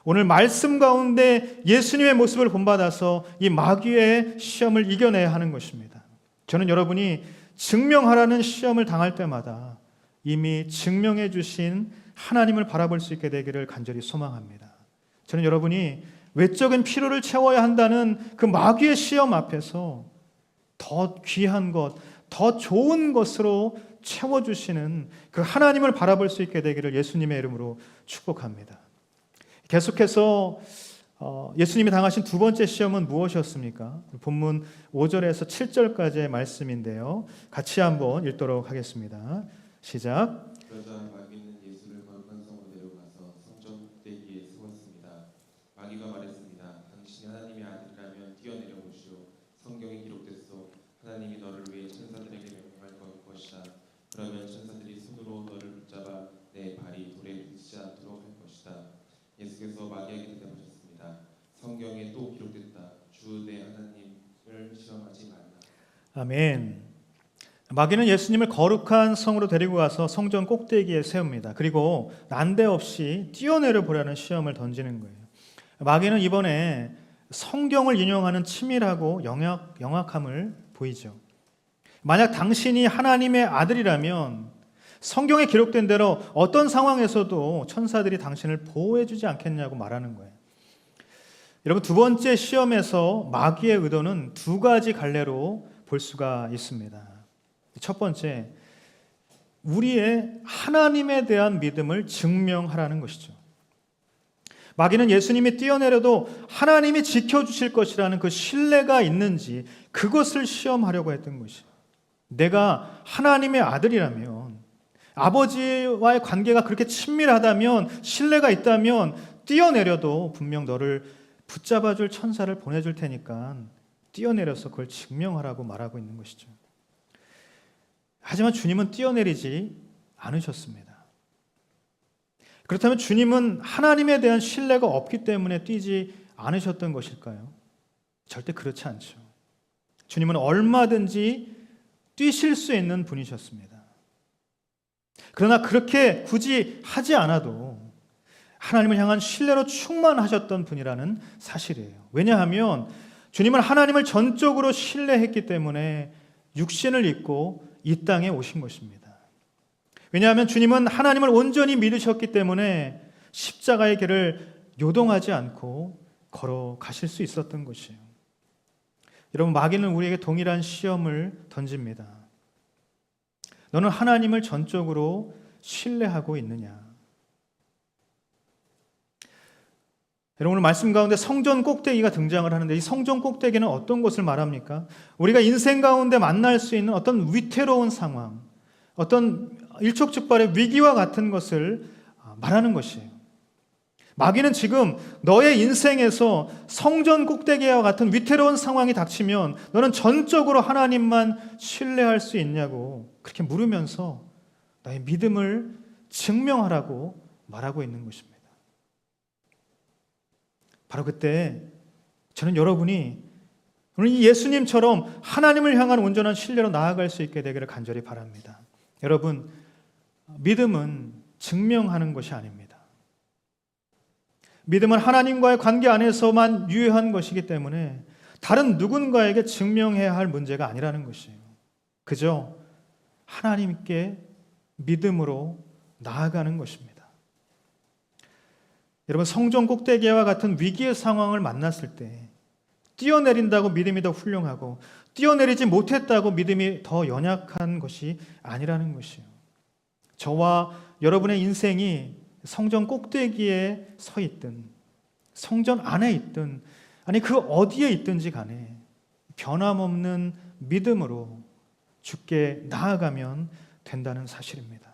오늘 말씀 가운데 예수님의 모습을 본받아서 이 마귀의 시험을 이겨내야 하는 것입니다. 저는 여러분이 증명하라는 시험을 당할 때마다 이미 증명해 주신 하나님을 바라볼 수 있게 되기를 간절히 소망합니다. 저는 여러분이 외적인 필요를 채워야 한다는 그 마귀의 시험 앞에서 더 귀한 것, 더 좋은 것으로 채워주시는 그 하나님을 바라볼 수 있게 되기를 예수님의 이름으로 축복합니다. 계속해서 예수님이 당하신 두 번째 시험은 무엇이었습니까? 본문 5절에서 7절까지의 말씀인데요. 같이 한번 읽도록 하겠습니다. 시작. 그러자 마귀는 예수를 거룩한 성으로 데려가서 성전 꼭대기에 세웠습니다. 마귀가 말했습니다. 당신이 하나님의 아들이라면 뛰어내려 보시오. 성경에 기록됐소. 하나님이 너를 위해 천사들에게 명령할 것이다. 그러면 천사들이 손으로 너를 붙잡아 내 발이 돌에 부딪히지 않도록 할 것이다. 예수께서 마귀에게 대답하셨습니다. 성경에 또 기록됐다. 주 내 하나님을 시험하지 말라. 아멘. 마귀는 예수님을 거룩한 성으로 데리고 가서 성전 꼭대기에 세웁니다. 그리고 난데없이 뛰어내려 보라는 시험을 던지는 거예요. 마귀는 이번에 성경을 인용하는 치밀하고 영악함을 보이죠. 만약 당신이 하나님의 아들이라면 성경에 기록된 대로 어떤 상황에서도 천사들이 당신을 보호해주지 않겠냐고 말하는 거예요. 여러분, 두 번째 시험에서 마귀의 의도는 두 가지 갈래로 볼 수가 있습니다. 첫 번째, 우리의 하나님에 대한 믿음을 증명하라는 것이죠. 마귀는 예수님이 뛰어내려도 하나님이 지켜주실 것이라는 그 신뢰가 있는지 그것을 시험하려고 했던 것이죠. 내가 하나님의 아들이라면, 아버지와의 관계가 그렇게 친밀하다면, 신뢰가 있다면 뛰어내려도 분명 너를 붙잡아줄 천사를 보내줄 테니까 뛰어내려서 그걸 증명하라고 말하고 있는 것이죠. 하지만 주님은 뛰어내리지 않으셨습니다. 그렇다면 주님은 하나님에 대한 신뢰가 없기 때문에 뛰지 않으셨던 것일까요? 절대 그렇지 않죠. 주님은 얼마든지 뛰실 수 있는 분이셨습니다. 그러나 그렇게 굳이 하지 않아도 하나님을 향한 신뢰로 충만하셨던 분이라는 사실이에요. 왜냐하면 주님은 하나님을 전적으로 신뢰했기 때문에 육신을 입고 이 땅에 오신 것입니다. 왜냐하면 주님은 하나님을 온전히 믿으셨기 때문에 십자가의 길을 요동하지 않고 걸어가실 수 있었던 것이에요. 여러분, 마귀는 우리에게 동일한 시험을 던집니다. 너는 하나님을 전적으로 신뢰하고 있느냐? 여러분, 오늘 말씀 가운데 성전 꼭대기가 등장을 하는데 이 성전 꼭대기는 어떤 것을 말합니까? 우리가 인생 가운데 만날 수 있는 어떤 위태로운 상황, 어떤 일촉즉발의 위기와 같은 것을 말하는 것이에요. 마귀는 지금 너의 인생에서 성전 꼭대기와 같은 위태로운 상황이 닥치면 너는 전적으로 하나님만 신뢰할 수 있냐고 그렇게 물으면서 너의 믿음을 증명하라고 말하고 있는 것입니다. 바로 그때 저는 여러분이 오늘 이 예수님처럼 하나님을 향한 온전한 신뢰로 나아갈 수 있게 되기를 간절히 바랍니다. 여러분, 믿음은 증명하는 것이 아닙니다. 믿음은 하나님과의 관계 안에서만 유효한 것이기 때문에 다른 누군가에게 증명해야 할 문제가 아니라는 것이에요. 그저 하나님께 믿음으로 나아가는 것입니다. 여러분, 성전 꼭대기와 같은 위기의 상황을 만났을 때 뛰어내린다고 믿음이 더 훌륭하고 뛰어내리지 못했다고 믿음이 더 연약한 것이 아니라는 것이에요. 저와 여러분의 인생이 성전 꼭대기에 서 있든 성전 안에 있든 아니 그 어디에 있든지 간에 변함없는 믿음으로 주께 나아가면 된다는 사실입니다.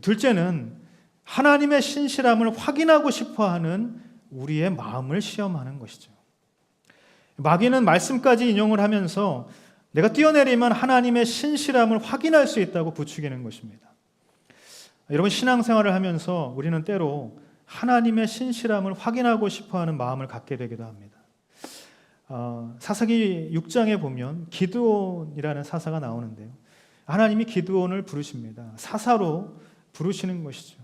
둘째는 하나님의 신실함을 확인하고 싶어하는 우리의 마음을 시험하는 것이죠. 마귀는 말씀까지 인용을 하면서 내가 뛰어내리면 하나님의 신실함을 확인할 수 있다고 부추기는 것입니다. 여러분, 신앙생활을 하면서 우리는 때로 하나님의 신실함을 확인하고 싶어하는 마음을 갖게 되기도 합니다. 사사기 6장에 보면 기드온이라는 사사가 나오는데요. 하나님이 기드온을 부르십니다. 사사로 부르시는 것이죠.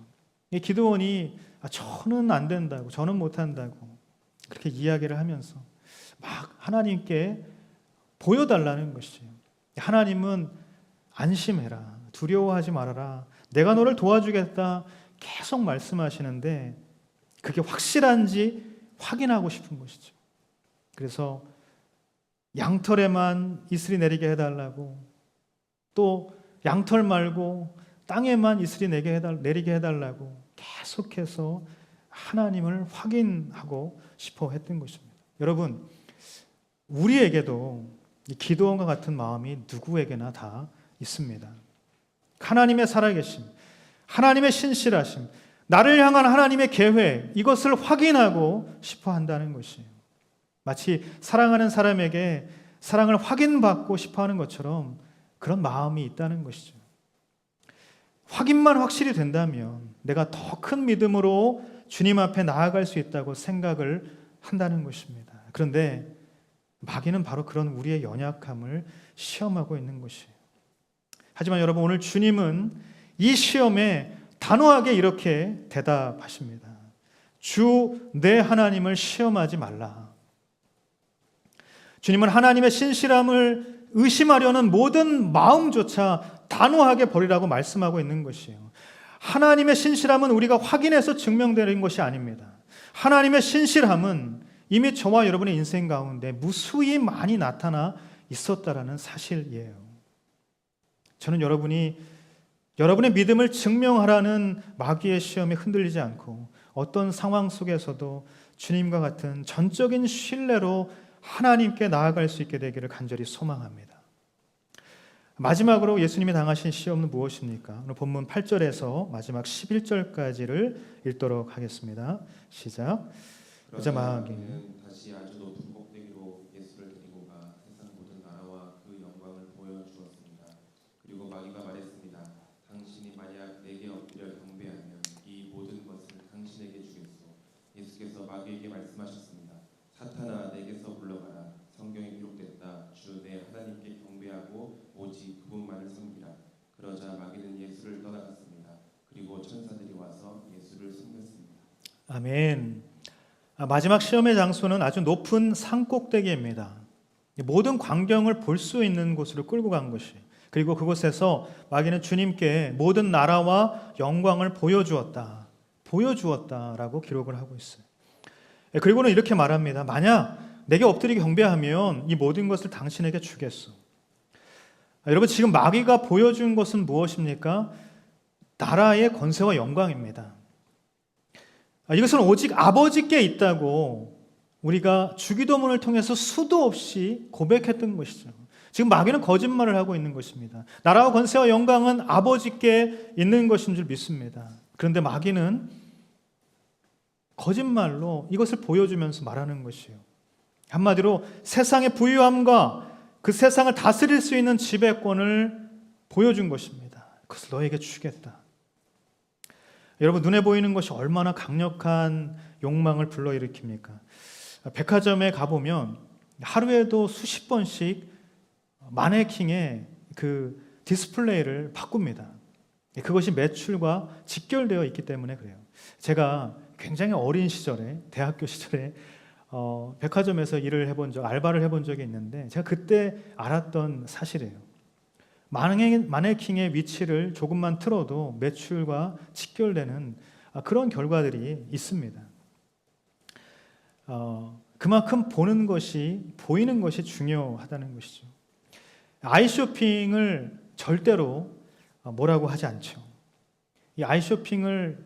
이 기드온이 저는 안 된다고, 저는 못한다고 그렇게 이야기를 하면서 막 하나님께 보여달라는 것이죠. 하나님은 안심해라, 두려워하지 말아라, 내가 너를 도와주겠다 계속 말씀하시는데 그게 확실한지 확인하고 싶은 것이죠. 그래서 양털에만 이슬이 내리게 해달라고, 또 양털 말고 땅에만 이슬이 내리게 해달라고 계속해서 하나님을 확인하고 싶어 했던 것입니다. 여러분, 우리에게도 기도원과 같은 마음이 누구에게나 다 있습니다. 하나님의 살아계심, 하나님의 신실하심, 나를 향한 하나님의 계획, 이것을 확인하고 싶어 한다는 것이에요. 마치 사랑하는 사람에게 사랑을 확인받고 싶어 하는 것처럼 그런 마음이 있다는 것이죠. 확인만 확실히 된다면 내가 더 큰 믿음으로 주님 앞에 나아갈 수 있다고 생각을 한다는 것입니다. 그런데 마귀는 바로 그런 우리의 연약함을 시험하고 있는 것이에요. 하지만 여러분, 오늘 주님은 이 시험에 단호하게 이렇게 대답하십니다. 주 내 하나님을 시험하지 말라. 주님은 하나님의 신실함을 의심하려는 모든 마음조차 단호하게 버리라고 말씀하고 있는 것이에요. 하나님의 신실함은 우리가 확인해서 증명되는 것이 아닙니다. 하나님의 신실함은 이미 저와 여러분의 인생 가운데 무수히 많이 나타나 있었다라는 사실이에요. 저는 여러분이 여러분의 믿음을 증명하라는 마귀의 시험에 흔들리지 않고 어떤 상황 속에서도 주님과 같은 전적인 신뢰로 하나님께 나아갈 수 있게 되기를 간절히 소망합니다. 마지막으로 예수님이 당하신 시험은 무엇입니까? 오늘 본문 8절에서 마지막 11절까지를 읽도록 하겠습니다. 시작. 그러자 마귀는 다시 아주 높은 꼭대기로 예수를 데리고 가 세상 모든 나라와 그 영광을 보여주었습니다. 그리고 마귀가 말했습니다. 당신이 만약 내게 엎드려 경배하면 이 모든 것을 당신에게 주겠소. 예수께서 마귀에게 말씀하셨습니다. 사탄아, 내게서 물러가라. 성경에 기록됐다. 주 내 하나님께 경배하고 오직 그분만을 섬기라. 그러자 마귀는 예수를 떠나갔습니다. 그리고 천사들이 와서 예수를 섬겼습니다. 아멘. 마지막 시험의 장소는 아주 높은 산꼭대기입니다. 모든 광경을 볼 수 있는 곳으로 끌고 간 것이, 그리고 그곳에서 마귀는 주님께 모든 나라와 영광을 보여주었다라고 기록을 하고 있어요. 그리고는 이렇게 말합니다. 만약 내게 엎드리게 경배하면 이 모든 것을 당신에게 주겠소. 여러분, 지금 마귀가 보여준 것은 무엇입니까? 나라의 권세와 영광입니다. 이것은 오직 아버지께 있다고 우리가 주기도문을 통해서 수도 없이 고백했던 것이죠. 지금 마귀는 거짓말을 하고 있는 것입니다. 나라와 권세와 영광은 아버지께 있는 것인 줄 믿습니다. 그런데 마귀는 거짓말로 이것을 보여주면서 말하는 것이에요. 한마디로 세상의 부유함과 그 세상을 다스릴 수 있는 지배권을 보여준 것입니다. 그것을 너에게 주겠다. 여러분, 눈에 보이는 것이 얼마나 강력한 욕망을 불러일으킵니까? 백화점에 가보면 하루에도 수십 번씩 마네킹의 그 디스플레이를 바꿉니다. 그것이 매출과 직결되어 있기 때문에 그래요. 제가 굉장히 어린 시절에, 대학교 시절에 백화점에서 알바를 해본 적이 있는데 제가 그때 알았던 사실이에요. 마네킹의 위치를 조금만 틀어도 매출과 직결되는 그런 결과들이 있습니다. 그만큼 보이는 것이 중요하다는 것이죠. 아이쇼핑을 절대로 뭐라고 하지 않죠. 이 아이쇼핑을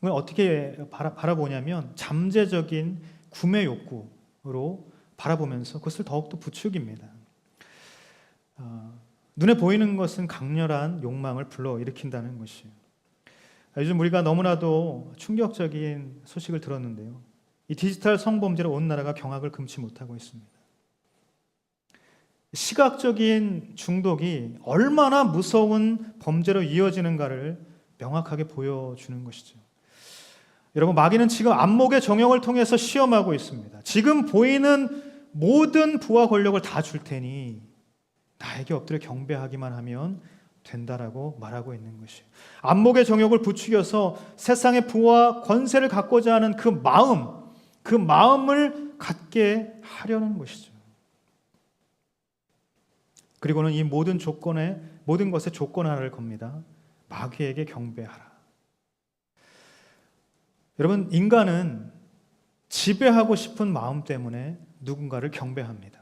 어떻게 바라보냐면 잠재적인 구매 욕구로 바라보면서 그것을 더욱더 부추깁니다. 눈에 보이는 것은 강렬한 욕망을 불러일으킨다는 것이에요. 요즘 우리가 너무나도 충격적인 소식을 들었는데요. 이 디지털 성범죄로 온 나라가 경악을 금치 못하고 있습니다. 시각적인 중독이 얼마나 무서운 범죄로 이어지는가를 명확하게 보여주는 것이죠. 여러분, 마귀는 지금 안목의 정욕을 통해서 시험하고 있습니다. 지금 보이는 모든 부와 권력을 다 줄 테니 나에게 엎드려 경배하기만 하면 된다라고 말하고 있는 것이에요. 안목의 정욕을 부추겨서 세상의 부와 권세를 갖고자 하는 그 마음을 갖게 하려는 것이죠. 그리고는 이 모든 것의 조건 하나를 겁니다. 마귀에게 경배하라. 여러분, 인간은 지배하고 싶은 마음 때문에 누군가를 경배합니다.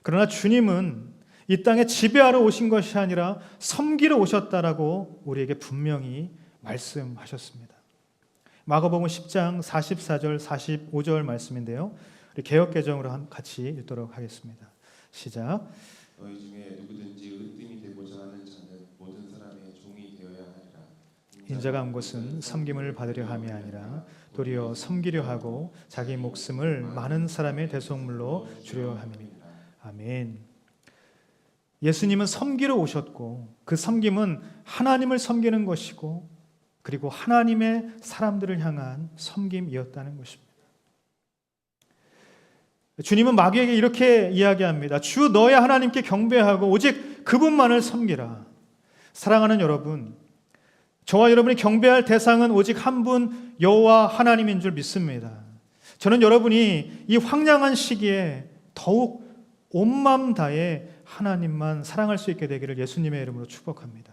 그러나 주님은 이 땅에 지배하러 오신 것이 아니라 섬기러 오셨다라고 우리에게 분명히 말씀하셨습니다. 마가복음 10장 44절 45절 말씀인데요. 우리 개역개정으로 같이 읽도록 하겠습니다. 시작. 너희 중에 누구든지 으뜸이 되고자 하는 자는 모든 사람의 종이 되어야 하리라. 인자가 온 것은 섬김을 받으려 함이 아니라 도리어 섬기려 하고 자기 목숨을 많은 사람의 대속물로 주려 함이니라. 아멘. 예수님은 섬기러 오셨고 그 섬김은 하나님을 섬기는 것이고 그리고 하나님의 사람들을 향한 섬김이었다는 것입니다. 주님은 마귀에게 이렇게 이야기합니다. 주 너의 하나님께 경배하고 오직 그분만을 섬기라. 사랑하는 여러분, 저와 여러분이 경배할 대상은 오직 한 분 여호와 하나님인 줄 믿습니다. 저는 여러분이 이 황량한 시기에 더욱 온 마음 다해 하나님만 사랑할 수 있게 되기를 예수님의 이름으로 축복합니다.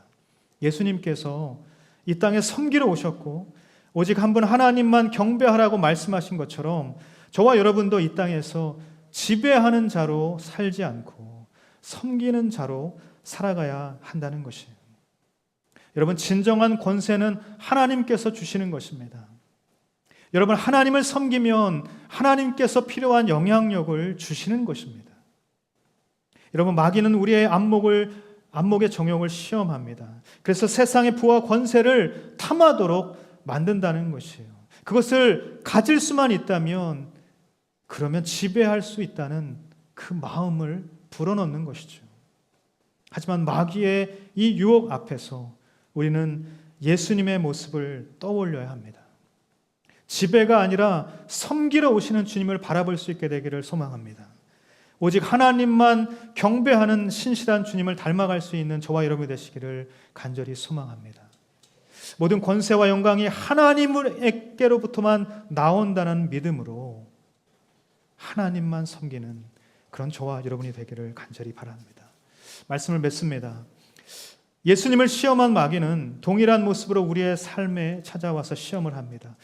예수님께서 이 땅에 섬기러 오셨고 오직 한 분 하나님만 경배하라고 말씀하신 것처럼 저와 여러분도 이 땅에서 지배하는 자로 살지 않고 섬기는 자로 살아가야 한다는 것이에요. 여러분, 진정한 권세는 하나님께서 주시는 것입니다. 여러분, 하나님을 섬기면 하나님께서 필요한 영향력을 주시는 것입니다. 여러분, 마귀는 우리의 안목의 정욕을 시험합니다. 그래서 세상의 부와 권세를 탐하도록 만든다는 것이에요. 그것을 가질 수만 있다면 그러면 지배할 수 있다는 그 마음을 불어넣는 것이죠. 하지만 마귀의 이 유혹 앞에서 우리는 예수님의 모습을 떠올려야 합니다. 지배가 아니라 섬기러 오시는 주님을 바라볼 수 있게 되기를 소망합니다. 오직 하나님만 경배하는 신실한 주님을 닮아갈 수 있는 저와 여러분이 되시기를 간절히 소망합니다. 모든 권세와 영광이 하나님에게로부터만 나온다는 믿음으로 하나님만 섬기는 그런 저와 여러분이 되기를 간절히 바랍니다. 말씀을 맺습니다. 예수님을 시험한 마귀는 동일한 모습으로 우리의 삶에 찾아와서 시험을 합니다.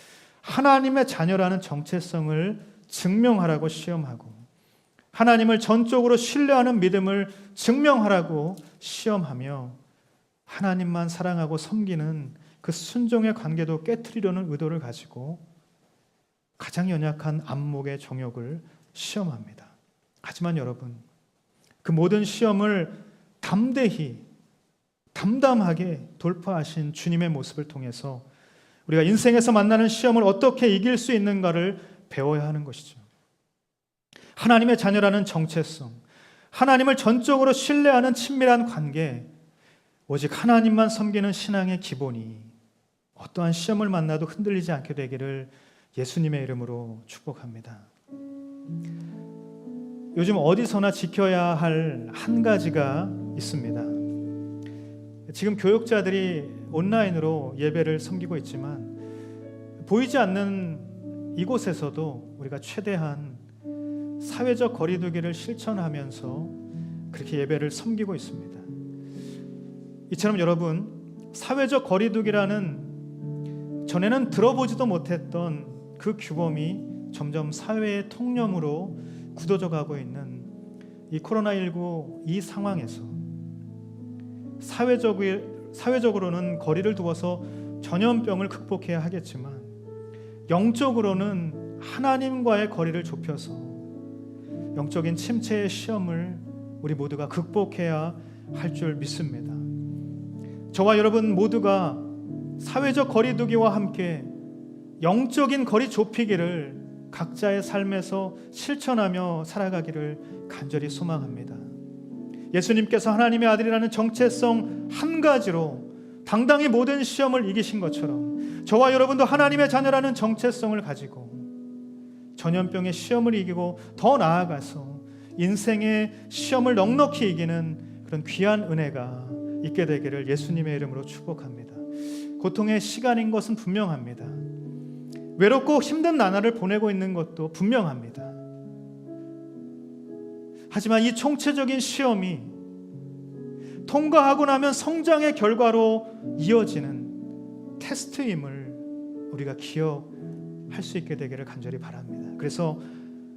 하나님의 자녀라는 정체성을 증명하라고 시험하고 하나님을 전적으로 신뢰하는 믿음을 증명하라고 시험하며 하나님만 사랑하고 섬기는 그 순종의 관계도 깨트리려는 의도를 가지고 가장 연약한 안목의 정욕을 시험합니다. 하지만 여러분, 그 모든 시험을 담담하게 돌파하신 주님의 모습을 통해서 우리가 인생에서 만나는 시험을 어떻게 이길 수 있는가를 배워야 하는 것이죠. 하나님의 자녀라는 정체성, 하나님을 전적으로 신뢰하는 친밀한 관계, 오직 하나님만 섬기는 신앙의 기본이 어떠한 시험을 만나도 흔들리지 않게 되기를 예수님의 이름으로 축복합니다. 요즘 어디서나 지켜야 할 한 가지가 있습니다. 지금 교육자들이 온라인으로 예배를 섬기고 있지만 보이지 않는 이곳에서도 우리가 최대한 사회적 거리두기를 실천하면서 그렇게 예배를 섬기고 있습니다. 이처럼 여러분, 사회적 거리두기라는 전에는 들어보지도 못했던 그 규범이 점점 사회의 통념으로 굳어져 가고 있는 이 코로나19 이 상황에서 사회적으로는 거리를 두어서 전염병을 극복해야 하겠지만 영적으로는 하나님과의 거리를 좁혀서 영적인 침체의 시험을 우리 모두가 극복해야 할 줄 믿습니다. 저와 여러분 모두가 사회적 거리두기와 함께 영적인 거리 좁히기를 각자의 삶에서 실천하며 살아가기를 간절히 소망합니다. 예수님께서 하나님의 아들이라는 정체성 한 가지로 당당히 모든 시험을 이기신 것처럼 저와 여러분도 하나님의 자녀라는 정체성을 가지고 전염병의 시험을 이기고 더 나아가서 인생의 시험을 넉넉히 이기는 그런 귀한 은혜가 있게 되기를 예수님의 이름으로 축복합니다. 고통의 시간인 것은 분명합니다. 외롭고 힘든 나날을 보내고 있는 것도 분명합니다. 하지만 이 총체적인 시험이 통과하고 나면 성장의 결과로 이어지는 테스트임을 우리가 기억할 수 있게 되기를 간절히 바랍니다. 그래서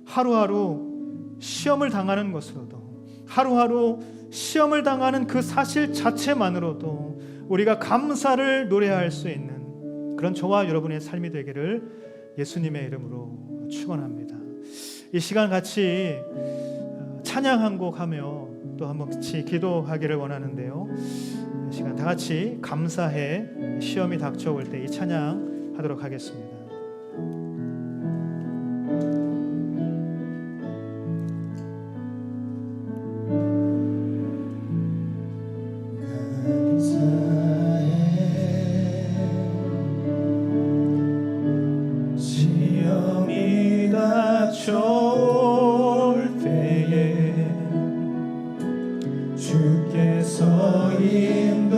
하루하루 시험을 당하는 것으로도, 하루하루 시험을 당하는 그 사실 자체만으로도 우리가 감사를 노래할 수 있는 그런 저와 여러분의 삶이 되기를 예수님의 이름으로 축원합니다. 이 시간 같이 찬양 한 곡 하며 또 한번 같이 기도하기를 원하는데요. 이 시간 다 같이 감사해 시험이 닥쳐올 때 이 찬양 하도록 하겠습니다. 시험이 닥쳐올 때에 주께서 인도하시니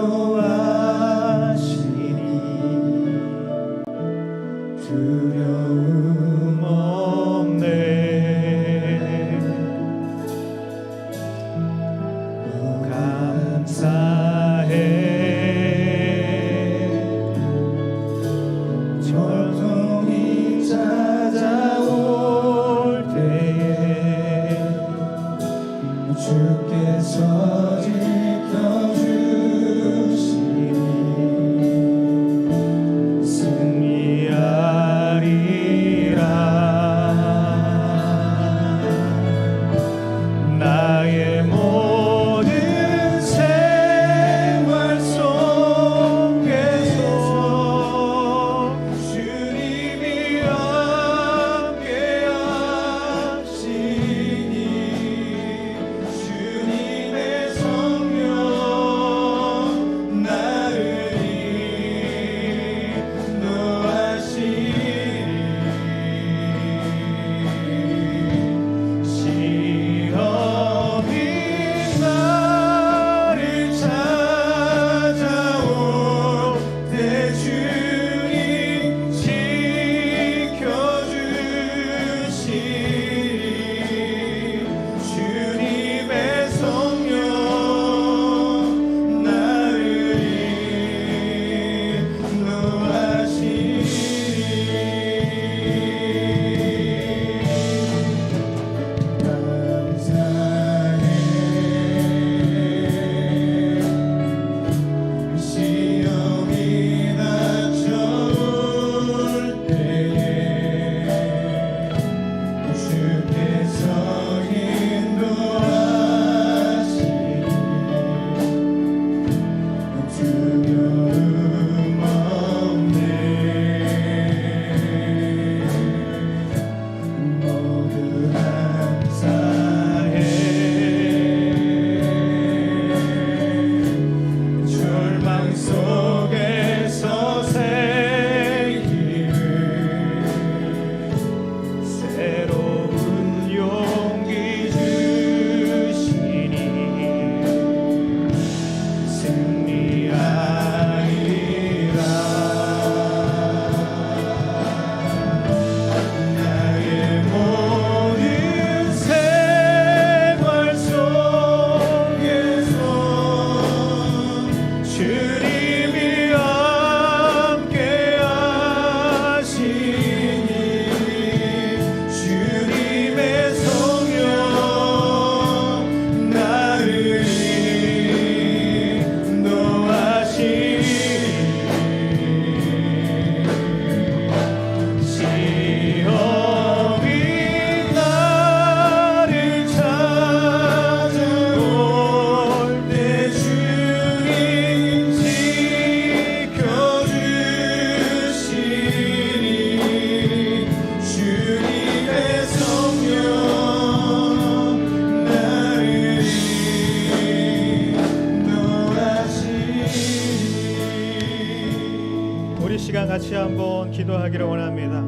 우리 시간 같이 한번 기도하기를 원합니다.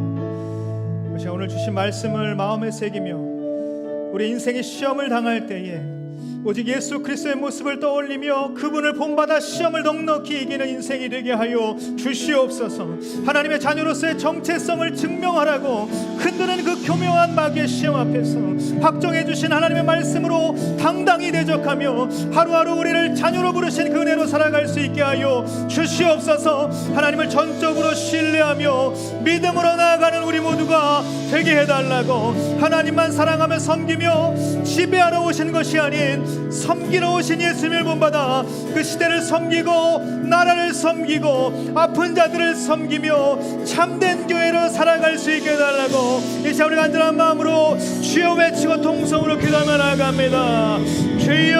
그 시간 오늘 주신 말씀을 마음에 새기며 우리 인생의 시험을 당할 때에 오직 예수 그리스도의 모습을 떠올리며 그분을 본받아 시험을 넉넉히 이기는 인생이 되게 하여 주시옵소서. 하나님의 자녀로서의 정체성을 증명하라고 흔드는 그 교묘한 마귀의 시험 앞에서 확정해 주신 하나님의 말씀으로 당당히 대적하며 하루하루 우리를 자녀로 부르신 그 은혜로 살아갈 수 있게 하여 주시옵소서. 하나님을 전적으로 신뢰하며 믿음으로 나아가는 우리 모두가 되게 해달라고, 하나님만 사랑하며 섬기며 지배하러 오신 것이 아닌 섬기러 오신 예수님을 본받아 그 시대를 섬기고 나라를 섬기고 아픈 자들을 섬기며 참된 교회로 살아갈 수 있게 해달라고 이 시간 우리 간절한 마음으로 주여 외치고 통성으로 기도하며 나아갑니다. 주여,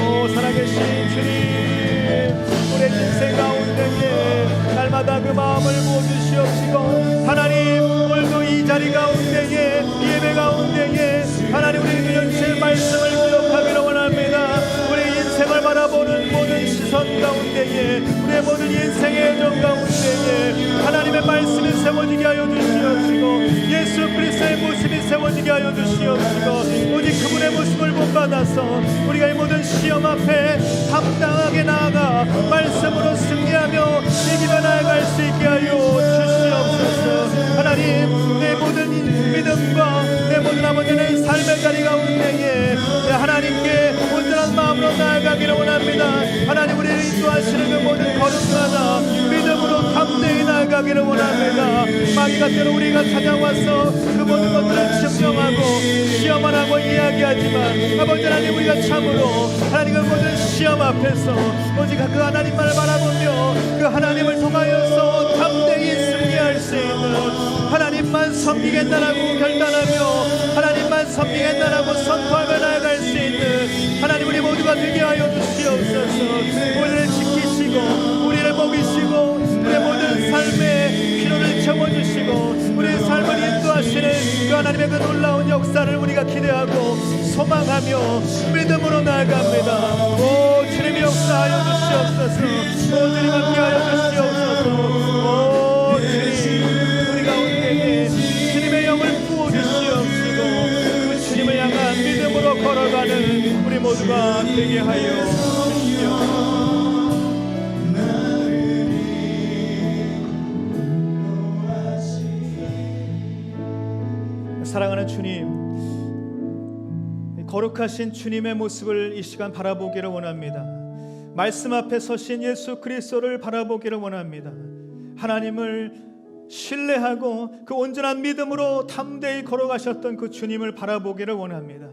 오 살아계신 주님, 우리 인생 가운데에 날마다 그 마음을 부어주시옵시고 하나님, 오늘도 이 자리 가운데에 이 예배 가운데에 하나님 우리 주의 말씀을 기억하기를 원합니다. 우리 인생을 바라보는 모든 시선 가운데에 우리의 모든 인생의 여정 가운데에 하나님의 말씀이 세워지게 하여 주시옵시고 예수 그리스도의 모습이 세워지게 하여 주시옵시고 오직 그분의 모습을 본받아서 우리가 이 모든 시험 앞에 당당하게 나아가 말씀으로 승리하며 이기며 나아갈 수 있게 하여 주시옵소서. 하나님, 내 모든 믿음과 내 모든 아버지의 삶의 자리 가운데에 하나님께 온전한 마음으로 나아가기를 원합니다. 하나님, 우리를 인도하시는 그 모든 걸음마다 믿음으로 담대히 나아가기를 원합니다. 마귀가 때로 우리가 찾아와서 그 모든 것들을 증명하고 시험을 하고 이야기하지만 아버지 하나님, 우리가 참으로 하나님 그 모든 시험 앞에서 오직 그 하나님만을 바라보며 그 하나님을 통하여서 담대히 승리할 수 있는, 하나님만 섬기겠다라고 결단하며 하나님만 섬기겠다라고 선포하며 나아갈 수 있는 하나님 우리 모두가 되게 하여 주시옵소서. 우리를 지키시고 우리를 먹이시고 우리의 모든 삶의 필요를 채워주시고 우리의 삶을 인도하시는 그 하나님의 그 놀라운 역사를 우리가 기대하고 소망하며 믿음으로 나아갑니다. 오 주님의 역사하여 주시옵소서. 오 주님 함께하여 주시옵소서. 오 주님, 우리 가운데에 주님의 영을 부어주시옵시고 그 주님을 향한 믿음으로 걸어가는 우리 모두가 되게 하여 주시옵소서. 사랑하는 주님, 거룩하신 주님의 모습을 이 시간 바라보기를 원합니다. 말씀 앞에 서신 예수 그리스도를 바라보기를 원합니다. 하나님을 신뢰하고 그 온전한 믿음으로 담대히 걸어가셨던 그 주님을 바라보기를 원합니다.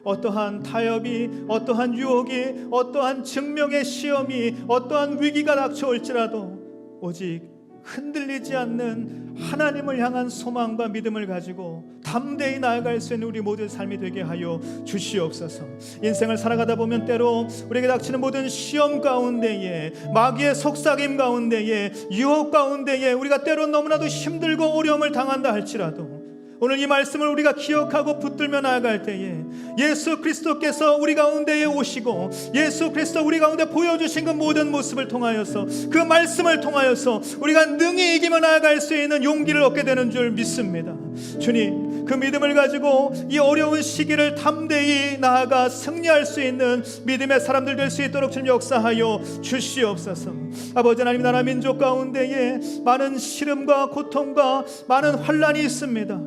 어떠한 타협이, 어떠한 유혹이, 어떠한 증명의 시험이, 어떠한 위기가 닥쳐올지라도 오직 흔들리지 않는 하나님을 향한 소망과 믿음을 가지고 담대히 나아갈 수 있는 우리 모든 삶이 되게 하여 주시옵소서. 인생을 살아가다 보면 때로 우리에게 닥치는 모든 시험 가운데에, 마귀의 속삭임 가운데에, 유혹 가운데에 우리가 때로 너무나도 힘들고 어려움을 당한다 할지라도 오늘 이 말씀을 우리가 기억하고 붙들며 나아갈 때에 예수 그리스도께서 우리 가운데에 오시고 예수 그리스도 우리 가운데 보여주신 그 모든 모습을 통하여서 그 말씀을 통하여서 우리가 능히 이기며 나아갈 수 있는 용기를 얻게 되는 줄 믿습니다. 주님, 그 믿음을 가지고 이 어려운 시기를 담대히 나아가 승리할 수 있는 믿음의 사람들 될 수 있도록 주님 역사하여 주시옵소서. 아버지 하나님, 나라 민족 가운데에 많은 시름과 고통과 많은 환난이 있습니다.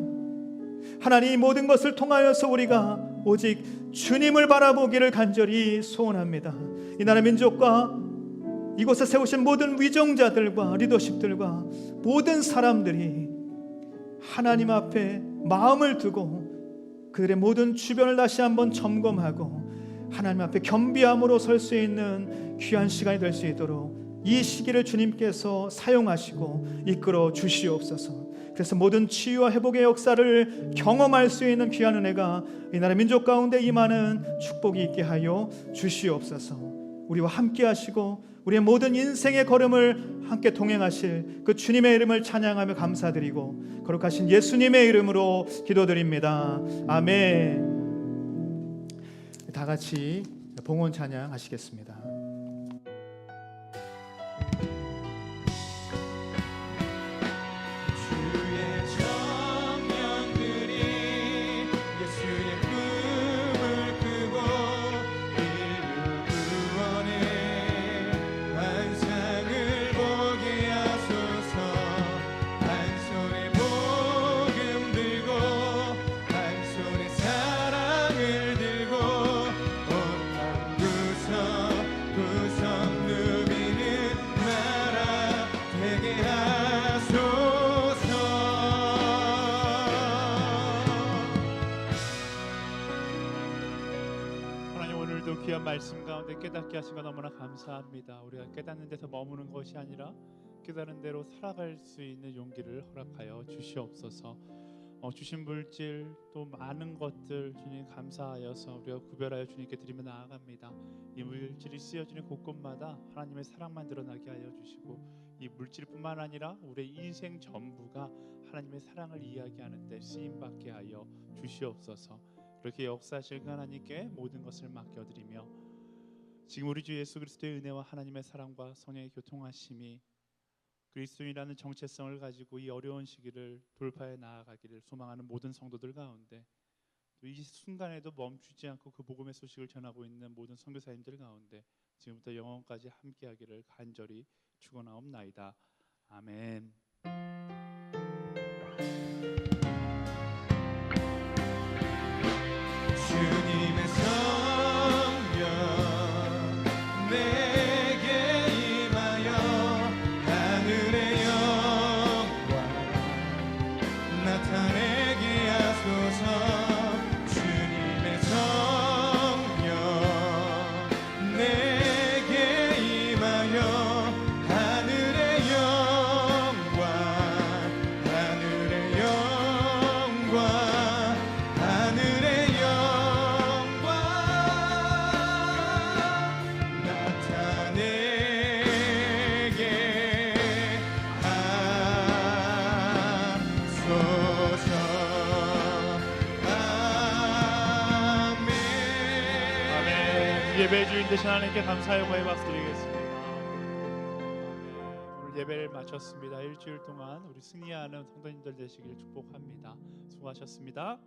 하나님, 이 모든 것을 통하여서 우리가 오직 주님을 바라보기를 간절히 소원합니다. 이 나라 민족과 이곳에 세우신 모든 위정자들과 리더십들과 모든 사람들이 하나님 앞에 마음을 두고 그들의 모든 주변을 다시 한번 점검하고 하나님 앞에 겸비함으로 설 수 있는 귀한 시간이 될 수 있도록 이 시기를 주님께서 사용하시고 이끌어 주시옵소서. 그래서 모든 치유와 회복의 역사를 경험할 수 있는 귀한 은혜가 이 나라 민족 가운데 임하는 축복이 있게 하여 주시옵소서. 우리와 함께 하시고 우리의 모든 인생의 걸음을 함께 동행하실 그 주님의 이름을 찬양하며 감사드리고 거룩하신 예수님의 이름으로 기도드립니다. 아멘. 다 같이 봉헌 찬양 하시겠습니다. 말씀 가운데 깨닫게 하신 거 너무나 감사합니다. 우리가 깨닫는 데서 머무는 것이 아니라 깨달은 대로 살아갈 수 있는 용기를 허락하여 주시옵소서. 주신 물질 또 많은 것들 주님 감사하여서 우리가 구별하여 주님께 드리며 나아갑니다. 이 물질이 쓰여지는 곳곳마다 하나님의 사랑만 드러나게 하여 주시고 이 물질뿐만 아니라 우리의 인생 전부가 하나님의 사랑을 이야기하는 데 쓰임받게 하여 주시옵소서. 이렇게 역사하실 하나님께 모든 것을 맡겨드리며 지금 우리 주 예수 그리스도의 은혜와 하나님의 사랑과 성령의 교통하심이 그리스도인이라는 정체성을 가지고 이 어려운 시기를 돌파해 나아가기를 소망하는 모든 성도들 가운데 또 이 순간에도 멈추지 않고 그 복음의 소식을 전하고 있는 모든 선교사님들 가운데 지금부터 영원까지 함께하기를 간절히 축원하옵나이다. 아멘. 주님의 성령 내게 임하여 하늘의 영광 나타내게 하소서. 주님의 성령 내게 임하여 하늘의 영광 하늘의 영광 하늘의 영광 나타내게 하소서. 아멘. 예배 주인 되신 하나님께 감사의 영광의 박수 드리겠습니다. 오늘 예배를 마쳤습니다. 일주일 동안 우리 승리하는 성도님들 되시길 축복합니다. 수고하셨습니다.